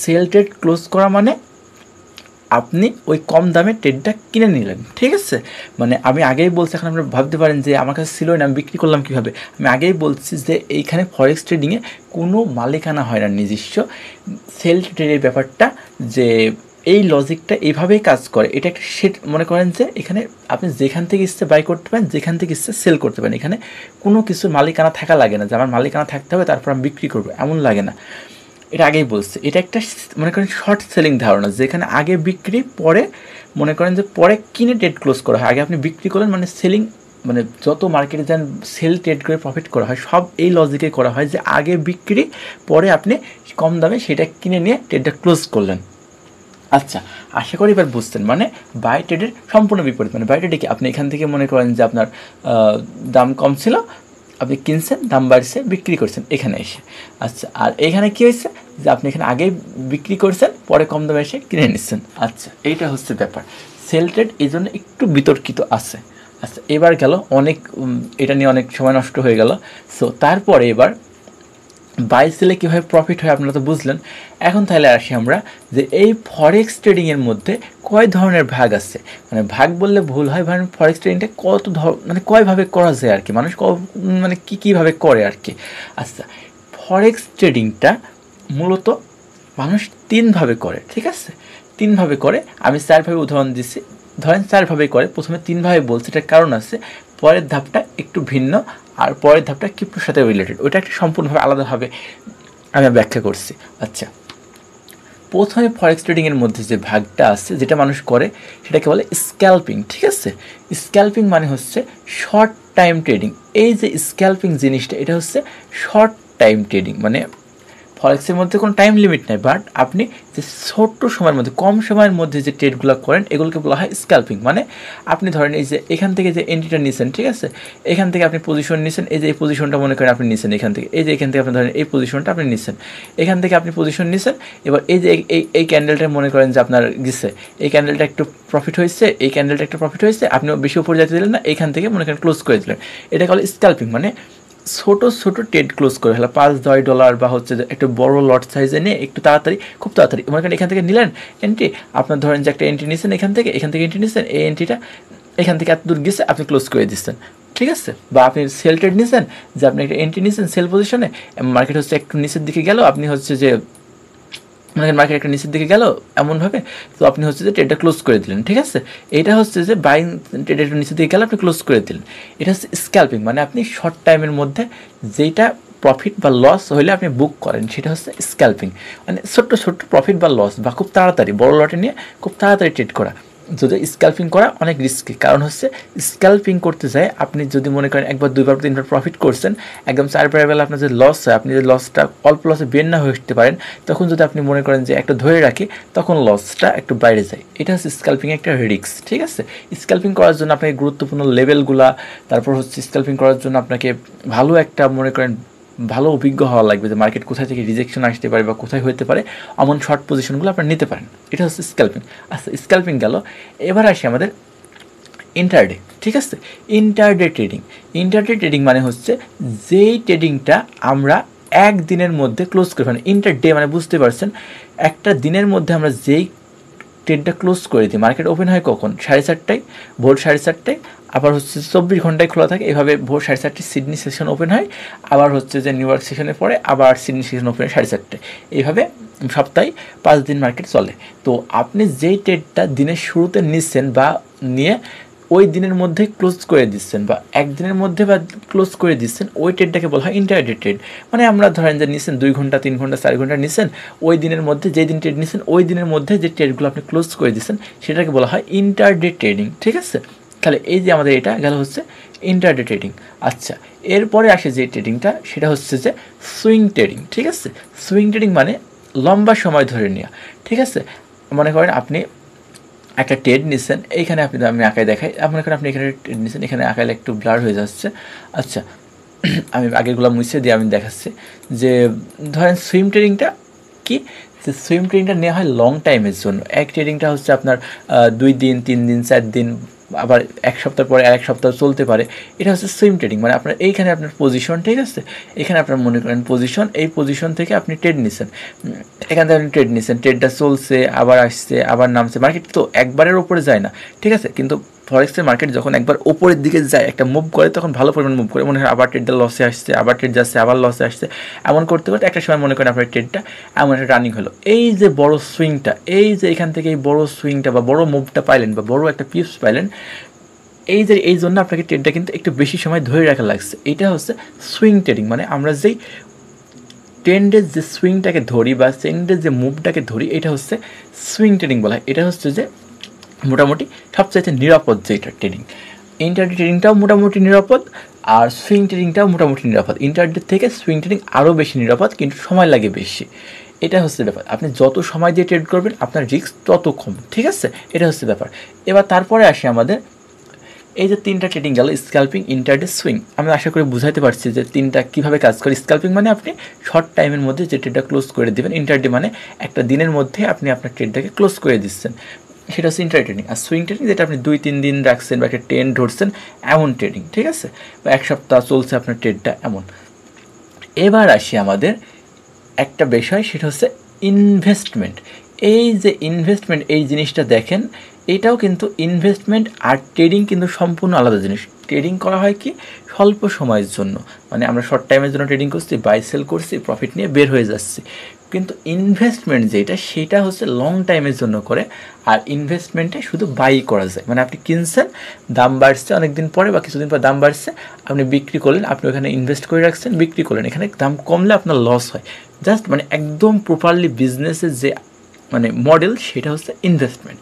সেল ট্রেড ক্লোজ করা মানে আপনি ওই কম দামে ট্রেডটা কিনে নিলেন, ঠিক আছে। মানে আমি আগেই বলছি, এখন আপনারা ভাবতে পারেন যে আমার কাছে ছিলই না, আমি বিক্রি করলাম কীভাবে। আমি আগেই বলছি যে এইখানে ফরেক্স ট্রেডিংয়ে কোনো মালিকানা হয় না নিজস্ব। সেল ট্রেডের ব্যাপারটা যে এই লজিকটা এইভাবেই কাজ করে। এটা একটা সেট, মনে করেন যে এখানে আপনি যেখান থেকে ইচ্ছে বাই করতে পারেন, যেখান থেকে ইচ্ছে সেল করতে পারেন। এখানে কোনো কিছু মালিকানা থাকা লাগে না, যে আমার মালিকানা থাকতে হবে তারপর আমি বিক্রি করবো, এমন লাগে না। এটা আগেই বলছে, এটা একটা মনে করেন শর্ট সেলিং ধারণা, যেখানে আগে বিক্রি, পরে মনে করেন যে পরে কিনে ট্রেড ক্লোজ করা হয়। আগে আপনি বিক্রি করলেন, মানে সেলিং, মানে যত মার্কেটে যান সেল ট্রেড করে প্রফিট করা হয়, সব এই লজিকে করা হয়, যে আগে বিক্রি, পরে আপনি কম দামে সেটা কিনে নিয়ে ট্রেডটা ক্লোজ করলেন। আচ্ছা, আশা করি এবার বুঝতেন। মানে বাই ট্রেডের সম্পূর্ণ বিপরীত। মানে বাই ট্রেডে কি, আপনি এখান থেকে মনে করেন যে আপনার দাম কম ছিল, আপনি কিনছেন, দাম বাড়ছে, বিক্রি করছেন এখানে এসে। আচ্ছা, আর এখানে কী হয়েছে, যে আপনি এখানে আগেই বিক্রি করছেন, পরে কম দামে এসে কিনে নিচ্ছেন। আচ্ছা, এইটা হচ্ছে ব্যাপার। সেল ট্রেড এই জন্য একটু বিতর্কিত আছে। আচ্ছা, এবার গেল অনেক, এটা নিয়ে অনেক সময় নষ্ট হয়ে গেল। সো তারপরে এবার বাই সেলে কীভাবে প্রফিট হয় আপনারা তো বুঝলেন। এখন তাহলে আসি আমরা যে এই ফরেক্স ট্রেডিংয়ের মধ্যে কয় ধরনের ভাগ আছে, মানে ভাগ বললে ভুল হয়, মানে ফরেক্স ট্রেডিংটা কত মানে কয়ভাবে করা যায় আর কি, মানুষ মানে কীভাবে করে আর কি। আচ্ছা, ফরেক্স ট্রেডিংটা মূলত মানুষ 3ভাবে করে, ঠিক আছে, 3ভাবে করে। আমি 4ভাবে উদাহরণ দিচ্ছি, ধরেন 4ভাবে করে। প্রথমে 3ভাবে বলছি, এটার কারণ আছে, পরের ধাপটা একটু ভিন্ন, আর পরের ধাপটা ক্রিপ্টোর সাথে রিলেটেড, ওইটা একটা সম্পূর্ণভাবে আলাদাভাবে আমি ব্যাখ্যা করছি। আচ্ছা, প্রথমে ফরেক্স ট্রেডিংয়ের মধ্যে যে ভাগটা আছে যেটা মানুষ করে সেটাকে বলে স্ক্যাল্পিং, ঠিক আছে। স্ক্যাল্পিং মানে হচ্ছে শর্ট টাইম ট্রেডিং। এই যে স্ক্যাল্পিং জিনিসটা, এটা হচ্ছে শর্ট টাইম ট্রেডিং, মানে ফরেক্সের মধ্যে কোনো টাইম লিমিট নেই, বাট আপনি যে ছোট্ট সময়ের মধ্যে, কম সময়ের মধ্যে যে ট্রেডগুলো করেন এগুলোকে বলা হয় স্ক্যাল্পিং। মানে আপনি ধরেন এই যে এখান থেকে যে এন্ট্রিটা নিছেন, ঠিক আছে, এখান থেকে আপনি পজিশন নিছেন, এই যে এই পজিশনটা মনে করেন আপনি নিছেন এখান থেকে, এই যে এখান থেকে আপনি ধরেন এই পজিশনটা আপনি নিছেন, এখান থেকে আপনি পজিশন নিছেন। এবার এই যে এই ক্যান্ডেলটা মনে করেন যে আপনার গেছে, এই ক্যান্ডেলটা একটু প্রফিট হয়েছে, এই ক্যান্ডেলটা একটু প্রফিট হয়েছে, আপনি বেশি উপরে যেতে দিলেন না, এখান থেকে মনে করেন ক্লোজ করে দিলেন। এটাকে বলে স্ক্যাল্পিং, মানে ছোট ছোট ট্রেড ক্লোজ করে ফেলা, $5-10 বা হচ্ছে যে একটু বড় লট সাইজে নিয়ে একটু তাড়াতাড়ি, খুব তাড়াতাড়ি মনে করেন এখান থেকে নিলেন এন্ট্রি, আপনার ধরেন যে একটা এন্ট্রি নিয়েছেন এখান থেকে এন্ট্রি নিয়েছেন, এই এন্ট্রিটা এখান থেকে এত দূর গেছে, আপনি ক্লোজ করে দিচ্ছেন, ঠিক আছে। বা আপনি সেল ট্রেড নিয়েছেন, যে আপনি একটা এন্ট্রি নিয়েছেন সেল পজিশনে, মার্কেট হচ্ছে একটু নিচের দিকে গেল, আপনি হচ্ছে যে মার্কেট একটা নিচের দিকে গেল এমনভাবে, তো আপনি হচ্ছে যে ট্রেডটা ক্লোজ করে দিলেন, ঠিক আছে। এটা হচ্ছে যে বাইং ট্রেড একটু নিচের দিকে গেল, আপনি ক্লোজ করে দিলেন। এটা হচ্ছে স্ক্যাল্পিং, মানে আপনি শর্ট টাইমের মধ্যে যেটা প্রফিট বা লস হইলে আপনি বুক করেন সেটা হচ্ছে স্ক্যাল্পিং, মানে ছোট্ট ছোট্ট প্রফিট বা লস, বা খুব তাড়াতাড়ি বড় লটে নিয়ে খুব তাড়াতাড়ি ট্রেড করা। যদি স্ক্যাল্পিং করা অনেক রিস্কি, কারণ হচ্ছে স্ক্যাল্পিং করতে যায় আপনি যদি মনে করেন একবার 2-3বার প্রফিট করছেন, একদম 4বারের বেলা আপনার যে লস হয়, আপনি যে লসটা অল্প লসে বের না হয়ে উঠতে পারেন, তখন যদি আপনি মনে করেন যে একটা ধরে রাখি, তখন লসটা একটু বাইরে যায়। এটা হচ্ছে স্ক্যাল্পিং একটা রিস্ক, ঠিক আছে। স্ক্যাল্পিং করার জন্য আপনাকে গুরুত্বপূর্ণ লেভেলগুলা, তারপর হচ্ছে স্ক্যাল্পিং করার জন্য আপনাকে ভালো একটা মনে করেন ভালো অভিজ্ঞ হওয়া লাগবে, যে মার্কেট কোথায় থেকে রিজেকশন আসতে পারে বা কোথায় হতে পারে, এমন শর্ট পজিশনগুলো আপনারা নিতে পারেন। এটা হচ্ছে স্ক্যাল্পিং। আচ্ছা, স্ক্যাল্পিং গেল, এবার আসি আমাদের ইন্টারডে, ঠিক আছে। ইন্টারডে ট্রেডিং, ইন্টারডে ট্রেডিং মানে হচ্ছে যেই ট্রেডিংটা আমরা একদিনের মধ্যে ক্লোজ করে ফেলি। ইন্টারডে মানে বুঝতে পারছেন, একটা দিনের মধ্যে আমরা যেই ট্রেডটা ক্লোজ করে দিই, মার্কেট ওপেন হয় কখন, 4:30টায়, ভোর 4:30টায়, আবার হচ্ছে 24 ঘন্টায় খোলা থাকে, এভাবে ভোর 4:30টায় সিডনি সেশন ওপেন হয়, আবার হচ্ছে যে নিউ ইয়র্ক সেশনের পরে আবার সিডনি সেশন ওপেন হয় 4:30টায়, এইভাবে সপ্তাহে 5 দিন মার্কেট চলে। তো আপনি যেই ট্রেডটা দিনের শুরুতে নিচ্ছেন বা নিয়ে ওই দিনের মধ্যে ক্লোজ করে দিচ্ছেন, বা একদিনের মধ্যে বা ক্লোজ করে দিচ্ছেন, ওই ট্রেডটাকে বলা হয় ইন্টারডে ট্রেড। মানে আমরা ধরেন যে নিচ্ছেন 2 ঘন্টা, 3 ঘন্টা, 4 ঘন্টা নিচ্ছেন, ওই দিনের মধ্যে যেই দিন ট্রেড নিচ্ছেন ওই দিনের মধ্যে যে ট্রেডগুলো আপনি ক্লোজ করে দিচ্ছেন সেটাকে বলা হয় ইন্টারডে ট্রেডিং, ঠিক আছে। তাহলে এই যে আমাদের এটা গেল হচ্ছে ইন্টারডে ট্রেডিং। আচ্ছা, এরপরে আসে যে ট্রেডিংটা সেটা হচ্ছে যে সুইং ট্রেডিং, ঠিক আছে। সুইং ট্রেডিং মানে লম্বা সময় ধরে নেওয়া, ঠিক আছে। মনে করেন আপনি একটা ট্রেড নিচ্ছেন, এইখানে আমি আঁকায় দেখাই, মনে করেন আপনি এখানে ট্রেড নিচ্ছেন, এখানে আঁকাইলে একটু ব্লার হয়ে যাচ্ছে। আচ্ছা, আমি আগেরগুলো মুছে দিয়ে আমি দেখাচ্ছি যে ধরেন সুইং ট্রেডিংটা কি, যে সুইং ট্রেডিংটা নেওয়া হয় লং টাইমের জন্য। এক ট্রেডিংটা হচ্ছে আপনার 2 দিন, 3 দিন, 4 দিন, আবার 1 সপ্তাহ পরে আরেক সপ্তাহ চলতে পারে। এটা হচ্ছে সুইং ট্রেডিং, মানে আপনার এইখানে আপনার পজিশন, ঠিক আছে, এখানে আপনার মনে করেন পজিশন, এই পজিশন থেকে আপনি ট্রেড নিচ্ছেন, এখান থেকে আপনি ট্রেড নিচ্ছেন, ট্রেডটা চলছে, আবার আসছে, আবার নামছে, মার্কেট তো একবারের ওপরে যায় না, ঠিক আছে। কিন্তু ফরেক্সের মার্কেট যখন একবার ওপরের দিকে যায়, একটা মুভ করে, তখন ভালো পরিমাণ মুভ করে, মনে হয় আবার ট্রেডটা লসে আসছে, আবার ট্রেড যাচ্ছে, আবার লসে আসছে, এমন করতে করতে একটা সময় মনে করেন আপনার ট্রেডটা এমন একটা রানিং হলো। এই যে বড় সুইংটা, এই যে এখান থেকে এই বড় সুইংটা বা বড় মুভটা পাইলেন, বা বড় একটা পিপস পাইলেন, এই জন্য আপনাকে ট্রেডটা কিন্তু একটু বেশি সময় ধরে রাখা লাগছে। এটা হচ্ছে সুইং ট্রেডিং, মানে আমরা যেই ট্রেন্ডের যে সুইংটাকে ধরি বা ট্রেন্ডের যে মুভটাকে ধরি, এটা হচ্ছে সুইং ট্রেডিং বলা হয়। এটা হচ্ছে যে মোটামুটি সবচাইতে নিরাপদ যে এটা ট্রেডিং। ইন্টারডে ট্রেডিংটাও মোটামুটি নিরাপদ, আর সুইং ট্রেডিংটাও মোটামুটি নিরাপদ। ইন্টারডে থেকে সুইং ট্রেডিং আরও বেশি নিরাপদ, কিন্তু সময় লাগে বেশি। এটা হচ্ছে ব্যাপার, আপনি যত সময় দিয়ে ট্রেড করবেন আপনার রিস্ক তত কম, ঠিক আছে। এটা হচ্ছে ব্যাপার। এবার তারপরে আসি আমাদের এই যে 3টা ট্রেডিং গেল, স্ক্যাল্পিং, ইন্টারডে, সুইং। আমি আশা করি বুঝাইতে পারছি যে 3টা কীভাবে কাজ করে। স্ক্যাল্পিং মানে আপনি শর্ট টাইমের মধ্যে যে ট্রেডটা ক্লোজ করে দেবেন, ইন্টারডে মানে একটা দিনের মধ্যে আপনি আপনার ট্রেডটাকে ক্লোজ করে দিচ্ছেন, সেটা হচ্ছে ইন্টারডে ট্রেডিং। আর সুইং ট্রেডিং যেটা আপনি 2-3 দিন রাখছেন বা একটা ট্রেন্ড ধরছেন, এমন ট্রেডিং, ঠিক আছে, বা 1 সপ্তাহ চলছে আপনার ট্রেডটা, এমন। এবার আসি আমাদের একটা বিষয়, সেটা হচ্ছে ইনভেস্টমেন্ট। এই যে ইনভেস্টমেন্ট, এই জিনিসটা দেখেন, এটাও কিন্তু ইনভেস্টমেন্ট আর ট্রেডিং কিন্তু সম্পূর্ণ আলাদা জিনিস। ট্রেডিং করা হয় কি স্বল্প সময়ের জন্য, মানে আমরা শর্ট টাইমের জন্য ট্রেডিং করছি, বাই সেল করছি, প্রফিট নিয়ে বের হয়ে যাচ্ছি। কিন্তু ইনভেস্টমেন্ট যেটা, সেটা হচ্ছে লং টাইমের জন্য করে। আর ইনভেস্টমেন্টে শুধু বাই করা যায়, মানে আপনি কিনছেন, দাম বাড়ছে অনেক দিন পরে বা কিছুদিন পর দাম বাড়ছে, আপনি বিক্রি করলেন, আপনি ওখানে ইনভেস্ট করে রাখছেন, বিক্রি করলেন, এখানে দাম কমলে আপনার লস হয়। জাস্ট মানে একদম প্রপারলি বিজনেসের যে মানে মডেল, সেটা হচ্ছে ইনভেস্টমেন্ট।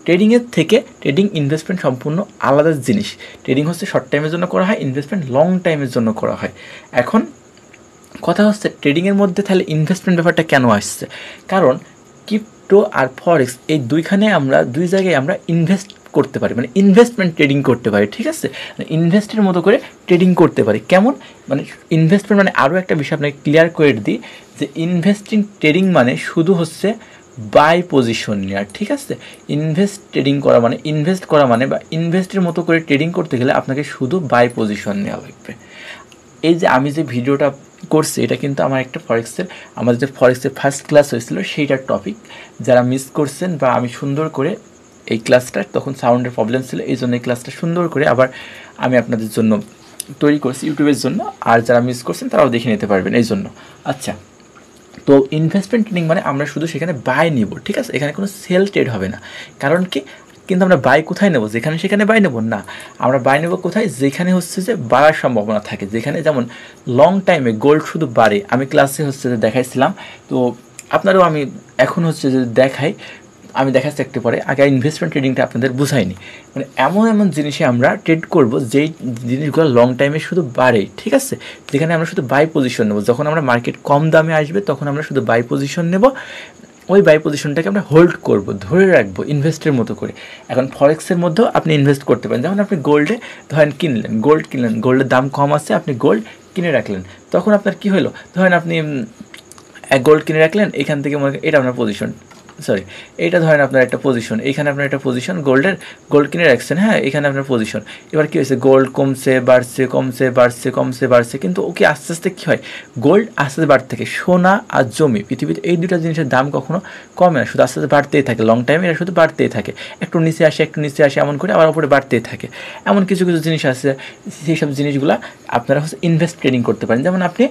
ট্রেডিংয়ের থেকে ট্রেডিং ইনভেস্টমেন্ট সম্পূর্ণ আলাদা জিনিস। ট্রেডিং হচ্ছে শর্ট টাইমের জন্য করা হয়, ইনভেস্টমেন্ট লং টাইমের জন্য করা হয়। এখন কথা হচ্ছে ট্রেডিংয়ের মধ্যে তাহলে ইনভেস্টমেন্ট ব্যাপারটা কেন আসছে? কারণ ক্রিপ্টো আর ফরেক্স এই দুইখানে আমরা দুই জায়গায় আমরা ইনভেস্ট করতে পারি, মানে ইনভেস্টমেন্ট ট্রেডিং করতে পারি, ঠিক আছে? ইনভেস্টের মতো করে ট্রেডিং করতে পারি। কেমন? মানে ইনভেস্টমেন্ট মানে আরও একটা বিষয় আপনাকে ক্লিয়ার করে দিই, যে ইনভেস্টিং ট্রেডিং মানে শুধু হচ্ছে বাই পজিশন নেওয়ার, ঠিক আছে? ইনভেস্ট ট্রেডিং করা মানে, ইনভেস্ট করা মানে বা ইনভেস্টের মতো করে ট্রেডিং করতে গেলে আপনাকে শুধু বাই পজিশন নেওয়া লাগবে। এই যে আমি যে ভিডিওটা করছি, এটা কিন্তু আমার একটা ফরেক্সের, আমাদের যে ফরেক্সের ফার্স্ট ক্লাস হয়েছিল সেইটার টপিক। যারা মিস করছেন বা আমি সুন্দর করে এই ক্লাসটা, তখন সাউন্ডের প্রবলেম ছিল, এই জন্য এই ক্লাসটা সুন্দর করে আবার আমি আপনাদের জন্য তৈরি করছি ইউটিউবের জন্য। আর যারা মিস করছেন তারাও দেখে নিতে পারবেন এই জন্য। আচ্ছা, তো ইনভেস্টমেন্ট ট্রেডিং মানে আমরা শুধু সেখানে বাই নিব, ঠিক আছে? এখানে কোনো সেল ট্রেড হবে না। কারণ কি? কিন্তু আমরা বাই কোথায় নেব? যেখানে সেখানে বাই নেব না, আমরা বাই নেব কোথায়? যেখানে হচ্ছে যে বাড়ার সম্ভাবনা থাকে, যেখানে যেমন লং টাইমে গোল্ড শুধু বাড়ে। আমি ক্লাসে হচ্ছে যে দেখাইছিলাম, তো আপনারও আমি এখন হচ্ছে যে দেখাই, আমি দেখাচ্ছি একটু পরে। আগে ইনভেস্টমেন্ট ট্রেডিংটা আপনাদের বুঝাইনি। মানে এমন এমন জিনিসে আমরা ট্রেড করব যেই জিনিসগুলো লং টাইমে শুধু বাড়ে, ঠিক আছে? যেখানে আমরা শুধু বাই পজিশন নেব, যখন আমরা মার্কেট কম দামে আসবে তখন আমরা শুধু বাই পজিশন নেব, ওই বাই পজিশনটাকে আমরা হোল্ড করব, ধরে রাখবো ইনভেস্টের মতো করে। এখন ফরেক্সের মধ্যেও আপনি ইনভেস্ট করতে পারেন। যেমন আপনি গোল্ডে ধরেন কিনলেন, গোল্ড কিনলেন, গোল্ডের দাম কম আছে, আপনি গোল্ড কিনে রাখলেন। তখন আপনার কি হলো? ধরেন আপনি এক গোল্ড কিনে রাখলেন, এখান থেকে মনে করেন এটা আপনার পজিশন, সরি এইটা ধরেন আপনার একটা পজিশন, এইখানে আপনার একটা পজিশন গোল্ডের, গোল্ড কিনে রাখছেন, হ্যাঁ, এখানে আপনার পজিশন। এবার কী হয়েছে? গোল্ড কমছে, বাড়ছে, কমছে, বাড়ছে, কমছে, বাড়ছে, কিন্তু ওকে আস্তে আস্তে কী হয়? গোল্ড আস্তে আস্তে বাড়তে থাকে। সোনা আর জমি, পৃথিবীতে এই দুটো জিনিসের দাম কখনো কমে না, শুধু আস্তে আস্তে বাড়তেই থাকে। লং টাইমে এরা শুধু বাড়তেই থাকে, একটু নিচে আসে, একটু নিচে আসে, এমন করে আবার উপরে বাড়তেই থাকে। এমন কিছু কিছু জিনিস আছে, সেই সব জিনিসগুলো আপনারা হচ্ছে ইনভেস্ট ট্রেডিং করতে পারেন। যেমন আপনি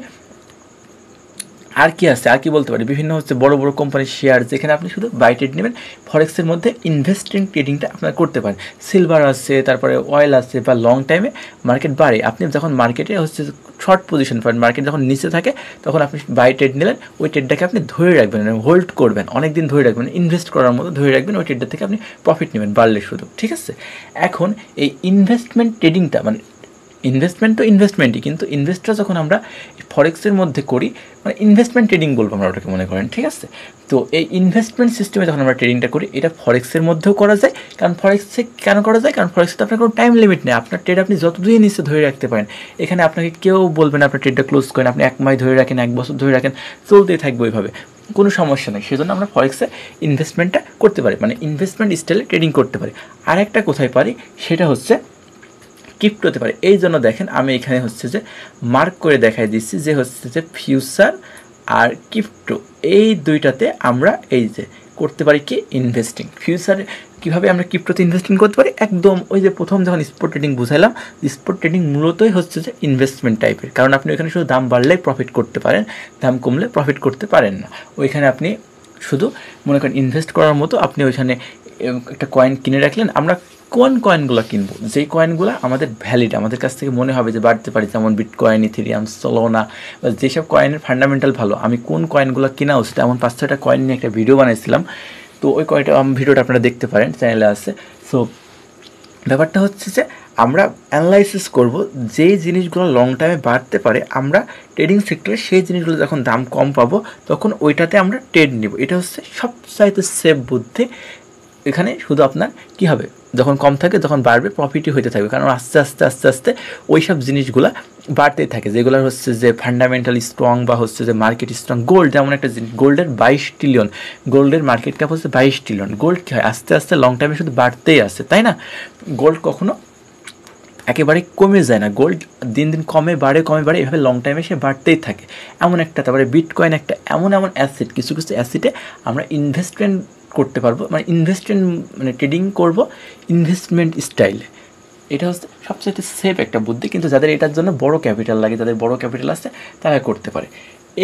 আর কি আছে, আর কি বলতে পারি, বিভিন্ন হচ্ছে বড় বড় কোম্পানির শেয়ার, যেখানে আপনি শুধু বাই ট্রেড নেবেন। ফরেক্সের মধ্যে ইনভেস্টিং ট্রেডিংটা আপনারা করতে পারেন। সিলভার আছে, তারপরে অয়েল আছে, বা লং টাইমে মার্কেট বাড়ে, আপনি যখন মার্কেটে হচ্ছে শর্ট পজিশন পাবেন, মার্কেট যখন নিচে থাকে তখন আপনি বাই ট্রেড নিলেন, ওই ট্রেডটাকে আপনি ধরে রাখবেন, হোল্ড করবেন, অনেক দিন ধরে রাখবেন, ইনভেস্ট করার মতো ধরে রাখবেন, ওই ট্রেডটা থেকে আপনি প্রফিট নেবেন বাড়লে শুধু, ঠিক আছে? এখন এই ইনভেস্টমেন্ট ট্রেডিংটা মানে ইনভেস্টমেন্ট তো ইনভেস্টমেন্টই, কিন্তু ইনভেস্টটা যখন আমরা ফরেক্সের মধ্যে করি, মানে ইনভেস্টমেন্ট ট্রেডিং বলবো আমরা ওটাকে, মনে করেন, ঠিক আছে? তো এই ইনভেস্টমেন্ট সিস্টেমে যখন আমরা ট্রেডিংটা করি, এটা ফরেক্সের মধ্যেও করা যায়। কারণ ফরেক্সে কেন করা যায়? কারণ ফরেক্সে তো আপনার কোনো টাইম লিমিট নেই, আপনার ট্রেড আপনি যতদিন নিচে ধরে রাখতে পারেন। এখানে আপনাকে কেউ বলবে না আপনার ট্রেডটা ক্লোজ করেন, আপনি 1 মাস ধরে রাখেন, 1 বছর ধরে রাখেন, চলতেই থাকবে ওইভাবে, কোনো সমস্যা নেই। সেজন্য আমরা ফরেক্সে ইনভেস্টমেন্টটা করতে পারি, মানে ইনভেস্টমেন্ট স্টাইলে ট্রেডিং করতে পারি। আর একটা কোথায় পারি, সেটা হচ্ছে ক্রিপ্টোতে পারে। এই জন্য দেখেন আমি এখানে হচ্ছে যে মার্ক করে দেখাই দিচ্ছি যে হচ্ছে যে ফিউচার আর ক্রিপ্টো, এই দুইটাতে আমরা এই যে করতে পারি কি ইনভেস্টিং। ফিউচারে কীভাবে আমরা ক্রিপ্টোতে ইনভেস্টিং করতে পারি, একদম ওই যে প্রথম যখন স্পট ট্রেডিং বুঝাইলাম, স্পট ট্রেডিং মূলতই হচ্ছে যে ইনভেস্টমেন্ট টাইপের। কারণ আপনি ওইখানে শুধু দাম বাড়লেই প্রফিট করতে পারেন, দাম কমলে প্রফিট করতে পারেন না। ওইখানে আপনি শুধু মনে করেন ইনভেস্ট করার মতো, আপনি ওইখানে একটা কয়েন কিনে রাখলেন। আমরা কোন কয়েনগুলো কিনবো? যেই কয়েনগুলো আমাদের ভ্যালিড, আমাদের কাছ থেকে মনে হবে যে বাড়তে পারে, যেমন বিটকয়েন, ইথেরিয়াম, সোলোনা, বা যেসব কয়েনের ফান্ডামেন্টাল ভালো, আমি কোন কয়েনগুলো কেনা উচিত, এমন 5-6টা কয়েন নিয়ে একটা ভিডিও বানাইছিলাম। তো ওই ভিডিওটা আপনারা দেখতে পারেন, চ্যানেলে আছে। সো ব্যাপারটা হচ্ছে যে আমরা অ্যানালাইসিস করব যেই জিনিসগুলো লং টাইমে বাড়তে পারে, আমরা ট্রেডিং সেক্টরে সেই জিনিসগুলো যখন দাম কম পাবো তখন ওইটাতে আমরা ট্রেড নিব। এটা হচ্ছে সবচাইতে সেফ বুদ্ধি। এখানে শুধু আপনার কী হবে, যখন কম থাকে যখন বাড়বে প্রফিটই হতে থাকবে, কারণ আস্তে আস্তে আস্তে আস্তে ওই সব জিনিসগুলো বাড়তেই থাকে, যেগুলো হচ্ছে যে ফান্ডামেন্টাল স্ট্রং বা হচ্ছে যে মার্কেট স্ট্রং। গোল্ড যেমন একটা জিনিস, গোল্ডের 22 ট্রিলিয়ন, গোল্ডের মার্কেট ক্যাপ হচ্ছে 22 ট্রিলিয়ন। গোল্ড কী হয়, আস্তে আস্তে লং টাইমে শুধু বাড়তেই আসে, তাই না? গোল্ড কখনো একেবারে কমে যায় না, গোল্ড দিন দিন কমে বাড়ে এভাবে লং টাইমে সে বাড়তেই থাকে এমন একটা। তারপরে বিটকয়েন একটা এমন অ্যাসেট, কিছু কিছু অ্যাসেটে আমরা ইনভেস্টমেন্ট করতে পারবো, মানে মানে ট্রেডিং করব ইনভেস্টমেন্ট স্টাইলে। এটা হচ্ছে সবচেয়ে সেফ একটা বুদ্ধি, কিন্তু যাদের এটার জন্য বড় ক্যাপিটাল লাগে, যাদের বড় ক্যাপিটাল আছে তারা করতে পারে।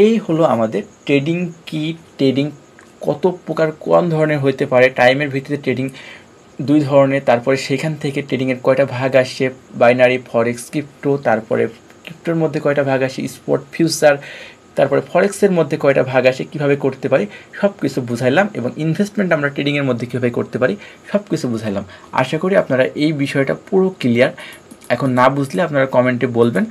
এই হলো আমাদের ট্রেডিং কি, ট্রেডিং কত প্রকার কোন ধরনের হতে পারে, টাইমের ভিত্তিতে ট্রেডিং 2 ধরনের, তারপরে সেখান থেকে ট্রেডিংয়ের কয়টা ভাগ আসে, বাইনারি, ফরেক্স, ক্রিপ্টো, তারপরে ক্রিপ্টোর মধ্যে কয়টা ভাগ আসে, স্পট, ফিউচার, তারপরে ফরেক্সের মধ্যে কয়টা ভাগ আসে, কীভাবে করতে পারি সব কিছু বুঝাইলাম, এবং ইনভেস্টমেন্ট আমরা ট্রেডিংয়ের মধ্যে কীভাবে করতে পারি সব কিছু বুঝাইলাম। আশা করি আপনারা এই বিষয়টা পুরো ক্লিয়ার। এখন না বুঝলে আপনারা কমেন্টে বলবেন,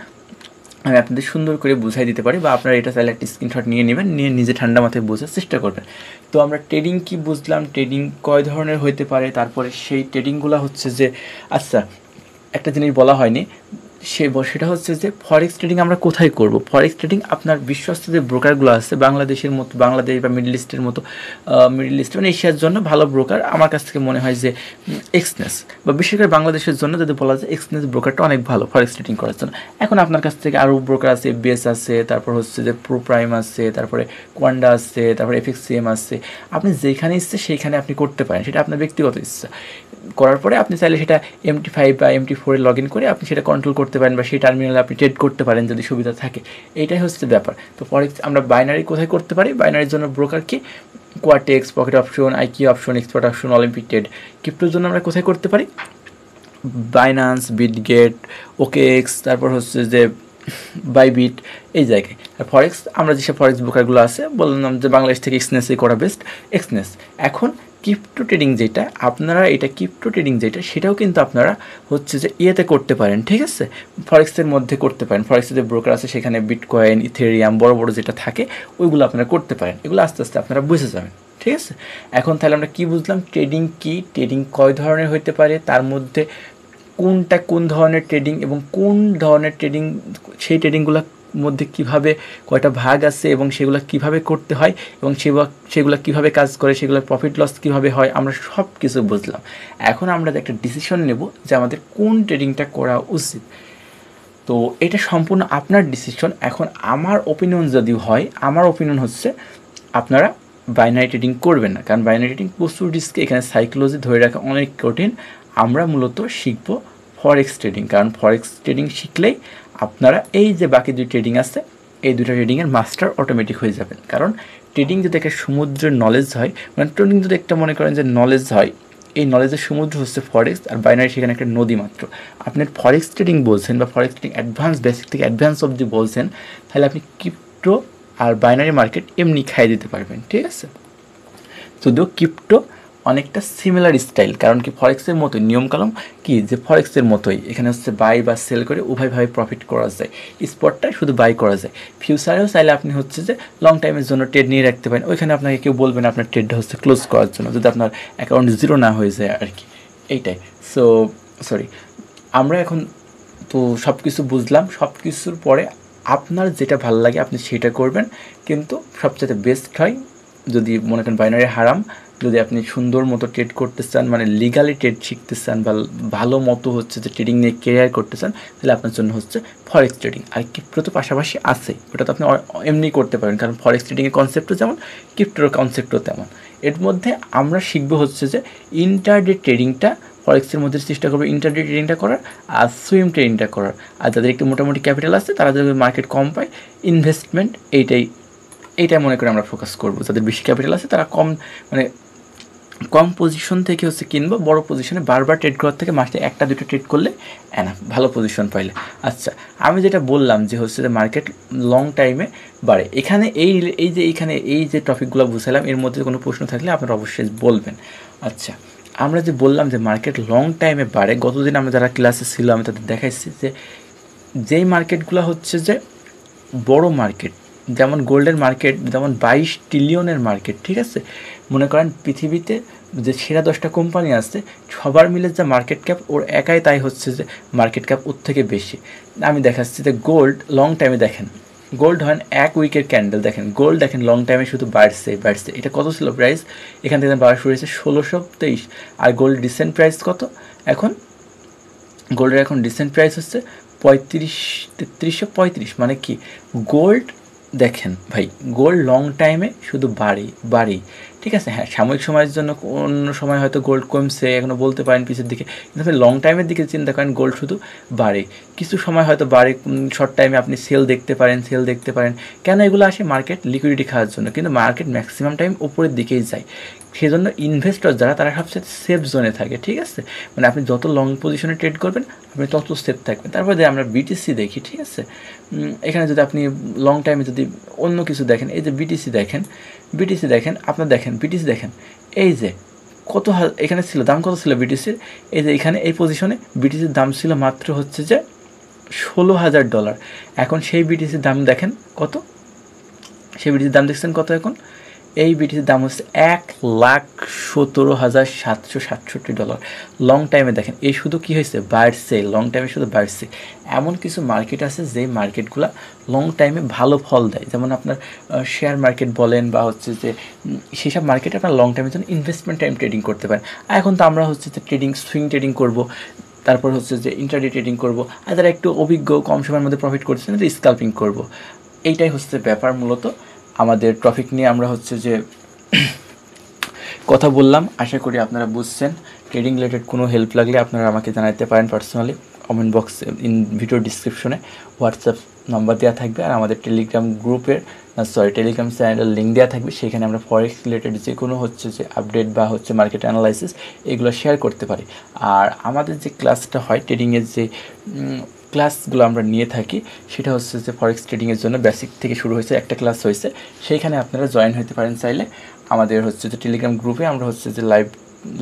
আমি আপনাদের সুন্দর করে বুঝাই দিতে পারি, বা আপনারা এটা চাইলে একটা স্ক্রিনশট নিয়ে নেবেন, নিয়ে নিজে ঠান্ডা মাথায় বোঝার চেষ্টা করবেন। তো আমরা ট্রেডিং কি বুঝলাম, ট্রেডিং কয় ধরনের হইতে পারে, তারপরে সেই ট্রেডিংগুলো হচ্ছে যে, আচ্ছা একটা জিনিস বলা হয়নি, সেটা হচ্ছে যে ফরেক্স ট্রেডিং আমরা কোথায় করব। ফরেক্স ট্রেডিং আপনার বিশ্বস্ত যে ব্রোকারগুলো আছে, বাংলাদেশের মতো, বাংলাদেশ বা মিডল ইস্টের মতো, মিডল ইস্ট মানে এশিয়ার জন্য ভালো ব্রোকার আমার কাছ থেকে মনে হয় যে এক্সনেস, বা বিশেষ করে বাংলাদেশের জন্য যদি বলা যায় এক্সনেস ব্রোকারটা অনেক ভালো ফরেক্স ট্রেডিং করার জন্য। এখন আপনার কাছ থেকে আরও ব্রোকার আছে, বেস আছে, তারপর হচ্ছে যে প্রো প্রাইম আছে, তারপরে কোয়ান্ডা আছে, তারপরে এফএক্সিএম আছে, আপনি যেখানে ইচ্ছে সেইখানে আপনি করতে পারেন, সেটা আপনার ব্যক্তিগত ইচ্ছা। করার পরে আপনি চাইলে সেটা MT5 বা MT4 লগ ইন করে আপনি সেটা কন্ট্রোল করতে পারেন, বা সেই টার্মিনালে আপনি ট্রেড করতে পারেন যদি সুবিধা থাকে। এইটাই হচ্ছে ব্যাপার। তো ফরেক্স আমরা বাইনারি কোথায় করতে পারি, বাইনারির জন্য ব্রোকার কি, Quotex, pocket option, IQ option, expert option, Olympic trade. ক্রিপ্টোর জন্য আমরা কোথায় করতে পারি, বাইন্যান্স, বিটগেট, OKX, তারপর হচ্ছে যে বাইবিট, এই জায়গায়। আর ফরেক্স আমরা যেসব ফরেক্স ব্রোকারগুলো আছে বললাম যে বাংলাদেশ থেকে এক্সনেসই করা বেস্ট, এক্সনেস। এখন ক্রিপ্টো ট্রেডিং যেটা আপনারা, এটা ক্রিপ্টো ট্রেডিং যেটা, সেটাও কিন্তু আপনারা হচ্ছে যে ইয়েতে করতে পারেন, ঠিক আছে, ফরেক্সের মধ্যে করতে পারেন। ফরেক্সের যে ব্রোকার আছে সেখানে বিটকয়েন, ইথেরিয়াম, বড় বড় যেটা থাকে ওইগুলো আপনারা করতে পারেন। এগুলো আস্তে আস্তে আপনারা বুঝে যাবেন, ঠিক আছে। এখন তাহলে আমরা কি বুঝলাম, ট্রেডিং কি, ট্রেডিং কয় ধরনের হতে পারে, তার মধ্যে কোনটা কোন ধরনের ট্রেডিং এবং কোন ধরনের ট্রেডিং, সেই ট্রেডিংগুলো মধ্যে কিভাবে কয়টা ভাগ আছে এবং সেগুলো কিভাবে করতে হয়, এবং সেগুলো কিভাবে কাজ করে, সেগুলোর প্রফিট লস কিভাবে হয়, আমরা সব কিছু বুঝলাম। এখন আমরা একটা ডিসিশন নেব যে আমাদের কোন ট্রেডিংটা করা উচিত। তো এটা সম্পূর্ণ আপনার ডিসিশন। এখন আমার ওপিনিয়ন যদি হয়, আমার ওপিনিয়ন হচ্ছে আপনারা বাইনারি ট্রেডিং করবেন না, কারণ বাইনারি ট্রেডিং প্রচুর রিস্কে, এখানে সাইকোলজি ধরে রাখা অনেক কঠিন। আমরা মূলত শিখব ফরেক্স ট্রেডিং, কারণ ফরেক্স ট্রেডিং শিখলেই আপনারা এই যে বাকি 2 ট্রেডিং আছে, এই 2টা ট্রেডিংয়ের মাস্টার অটোমেটিক হয়ে যাবেন। কারণ ট্রেডিং যদি একটা সমুদ্রের নলেজ হয়, মানে ট্রেডিং যদি একটা মনে করেন যে নলেজ হয়, এই নলেজের সমুদ্র হচ্ছে ফরেক্স, আর বাইনারি সেখানে একটা নদী মাত্র। আপনি ফরেক্স ট্রেডিং বলছেন বা ফরেক্স ট্রেডিং অ্যাডভান্স, বেসিক থেকে অ্যাডভান্স অবধি বলছেন, তাহলে আপনি ক্রিপ্টো আর বাইনারি মার্কেট এমনি খাইয়ে দিতে পারবেন, ঠিক আছে। যদিও ক্রিপ্টো অনেকটা সিমিলার স্টাইল, কারণ কি ফরেক্সের মতোই নিয়মকানুন, কি যে ফরেক্সের মতোই এখানে হচ্ছে বাই বা সেল করে উভয়ভাবে প্রফিট করা যায়। স্পটটাই শুধু বাই করা যায়। ফিউচারেও চাইলে আপনি হচ্ছে যে লং টাইমের জন্য ট্রেড নিয়ে রাখতে পারেন, ওইখানে আপনাকে কেউ বলবে না আপনার ট্রেডটা হচ্ছে ক্লোজ করার জন্য, যদি আপনার অ্যাকাউন্ট জিরো না হয়ে যায় আর কি, এইটাই। সো সরি, আমরা এখন তো সব কিছু বুঝলাম। সব কিছুর পরে আপনার যেটা ভালো লাগে আপনি সেটা করবেন, কিন্তু সবচেয়ে বেস্ট হয় যদি মনে করেন বাইনারি হারাম, যদি আপনি সুন্দর মতো ট্রেড করতে চান, মানে লিগালি ট্রেড শিখতে চান, বা ভালো মতো হচ্ছে যে ট্রেডিং নিয়ে কেরিয়ার করতে চান, তাহলে আপনার জন্য হচ্ছে ফরেক্স ট্রেডিং। আর ক্রিপ্টো তো পাশাপাশি আছেই, ওটা তো আপনি এমনি করতে পারেন, কারণ ফরেক্স ট্রেডিংয়ের কনসেপ্টও যেমন, ক্রিপ্টোর কনসেপ্টও তেমন। এর মধ্যে আমরা শিখবো হচ্ছে যে ইন্টারডে ট্রেডিংটা, ফরেক্সের মধ্যে চেষ্টা করবে ইন্টারডে ট্রেডিংটা করার, আর সুইং ট্রেডিংটা করার। আর যাদের একটু মোটামুটি ক্যাপিটাল আছে, তারা যাদের মার্কেট কম পায়, ইনভেস্টমেন্ট এইটাই মনে করে আমরা ফোকাস করবো। যাদের বেশি ক্যাপিটাল আছে তারা কম পজিশন থেকে হচ্ছে কিনবো, বড় পজিশনে বারবার ট্রেড করার থেকে মাসে 1-2 ট্রেড করলে ভালো পজিশন পাইলে। আচ্ছা, আমি যেটা বললাম যে হচ্ছে যে মার্কেট লং টাইমে বাড়ে, এখানে এই যে টপিকগুলো বুঝালাম, এর মধ্যে কোনো প্রশ্ন থাকলে আপনারা অবশ্যই বলবেন। আচ্ছা, আমরা যে বললাম যে মার্কেট লং টাইমে বাড়ে, গতদিন আমরা যারা ক্লাসে ছিল আমি তাদের দেখাইছি যে যেই মার্কেটগুলো হচ্ছে যে বড় মার্কেট, যেমন গোল্ডের মার্কেট, যেমন 22 ট্রিলিয়নের মার্কেট, ঠিক আছে। মনে করেন পৃথিবীতে যে সেরা 10টা কোম্পানি আছে, সবার মিলে যে মার্কেট ক্যাপ ওর একাই, তাই হচ্ছে যে মার্কেট ক্যাপ ওর থেকে বেশি। আমি দেখাচ্ছি যে গোল্ড লং টাইমে দেখেন, গোল্ড হয় 1 উইকের ক্যান্ডেল, দেখেন গোল্ড দেখেন লং টাইমে শুধু বাড়ছে। এটা কত ছিল প্রাইস, এখান থেকে বাড়া শুরু হয়েছে 1623, আর গোল্ড রিসেন্ট প্রাইস কত এখন, গোল্ডের এখন রিসেন্ট প্রাইস হচ্ছে 3335, মানে কি গোল্ড দেখেন ভাই, গোল্ড লং টাইমে শুধু বাড়েই, ঠিক আছে। হ্যাঁ, সাময়িক সময়ের জন্য অন্য সময় হয়তো গোল্ড কমছে, এখনও বলতে পারেন পিছের দিকে, কিন্তু আপনি লং টাইমের দিকে চিন্তা করেন গোল্ড শুধু বাড়ে। কিছু সময় হয়তো বাড়ে, শর্ট টাইমে আপনি সেল দেখতে পারেন। কেন এগুলো আসে? মার্কেট লিকুইডিটি খাওয়ার জন্য, কিন্তু মার্কেট ম্যাক্সিমাম টাইম উপরের দিকেই যায়। সেই জন্য ইনভেস্টর যারা, তারা সবচেয়ে সেফ জোনে থাকে, ঠিক আছে। মানে আপনি যত লং পজিশনে ট্রেড করবেন আপনি তত সেফ থাকবেন। তারপরে আমরা বিটিসি দেখি, ঠিক আছে। এখানে যদি আপনি লং টাইমে যদি অন্য কিছু দেখেন, এই যে বিটিসি দেখেন, আপনার বিটিসি দেখেন, এই যে কত এখানে ছিল, দাম কত ছিল বিটিসির, এই যে এখানে এই পজিশনে বিটিসির দাম ছিল মাত্র হচ্ছে যে $16,000। এখন সেই বিটিসির দাম দেখেন কত, সেই বিটিসির দাম দেখছেন কত এখন, এই বিটিসির দাম হচ্ছে $1,17,767। লং টাইমে দেখেন এই শুধু কি হয়েছে, বাড়ছে, লং টাইমে শুধু বাড়ছে। এমন কিছু মার্কেট আছে যেই মার্কেটগুলো লং টাইমে ভালো ফল দেয়, যেমন আপনার শেয়ার মার্কেট বলেন বা হচ্ছে যে সেসব মার্কেটে আপনার লং টাইমের জন্য ইনভেস্টমেন্ট টাইম ট্রেডিং করতে পারেন। এখন তো আমরা হচ্ছে যে সুইং ট্রেডিং করব, তারপর হচ্ছে যে ইন্ট্রাডে ট্রেডিং করব, আর যারা একটু অভিজ্ঞ, কম সময়ের মধ্যে প্রফিট করছেন তারা স্ক্যাল্পিং করব। এইটাই হচ্ছে ব্যাপার মূলত। আমাদের টপিক নিয়ে আমরা হচ্ছে যে কথা বললাম, আশা করি আপনারা বুঝছেন। ট্রেডিং রিলেটেড কোনো হেল্প লাগলে আপনারা আমাকে জানাতে পারেন পার্সোনালি, কমেন্ট বক্সে, ভিডিও ডিসক্রিপশনে হোয়াটসঅ্যাপ নাম্বার দেওয়া থাকবে, আর আমাদের টেলিগ্রাম টেলিগ্রাম চ্যানেলের লিঙ্ক দেওয়া থাকবে। সেখানে আমরা ফরেক্স রিলেটেড যে কোনো হচ্ছে যে আপডেট বা হচ্ছে মার্কেট অ্যানালাইসিস এগুলো শেয়ার করতে পারি। আর আমাদের যে ক্লাসটা হয় ট্রেডিংয়ের যে ক্লাসগুলো আমরা নিয়ে থাকি, সেটা হচ্ছে যে ফরেক্স ট্রেডিংয়ের জন্য বেসিক থেকে শুরু হয়েছে, একটা ক্লাস হয়েছে, সেইখানে আপনারা জয়েন হতে পারেন চাইলে। আমাদের হচ্ছে যে টেলিগ্রাম গ্রুপে আমরা হচ্ছে যে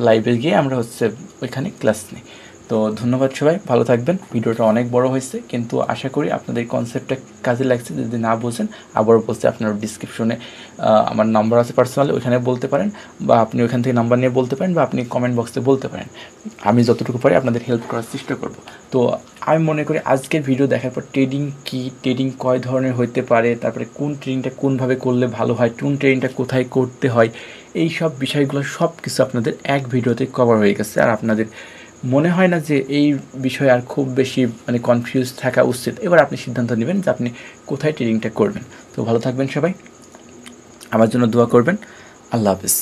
লাইভে গিয়ে আমরা হচ্ছে ওইখানে ক্লাস নিই। তো ধন্যবাদ সবাই, ভালো থাকবেন। ভিডিওটা অনেক বড় হয়েছে, কিন্তু আশা করি আপনাদের কনসেপ্টটা কাজে লাগছে। যদি না বোঝেন আবারও বলতে, আপনার ডিসক্রিপশনে আমার নাম্বার আছে পার্সোনালি, ওইখানে বলতে পারেন, বা আপনি ওইখান থেকে নাম্বার নিয়ে বলতে পারেন, বা আপনি কমেন্ট বক্সে বলতে পারেন। আমি যতটুকু পারি আপনাদের হেল্প করার চেষ্টা করব। তো আমি মনে করি আজকের ভিডিও দেখার পর ট্রেডিং কী, ট্রেডিং কয় ধরনের হতে পারে, তারপরে কোন ট্রেডিংটা কোনভাবে করলে ভালো হয়, কোন ট্রেডিংটা কোথায় করতে হয়, এই সব বিষয়গুলো সব কিছু আপনাদের এক ভিডিওতে কভার হয়ে গেছে। আর আপনাদের মনে হয় না যে এই বিষয়ে আর খুব বেশি মানে কনফিউজ থাকা উচিত। এবার আপনি সিদ্ধান্ত নেবেন যে আপনি কোথায় ট্রেডিংটা করবেন। তো ভালো থাকবেন সবাই, আমার জন্য দোয়া করবেন। আল্লাহ হাফেজ।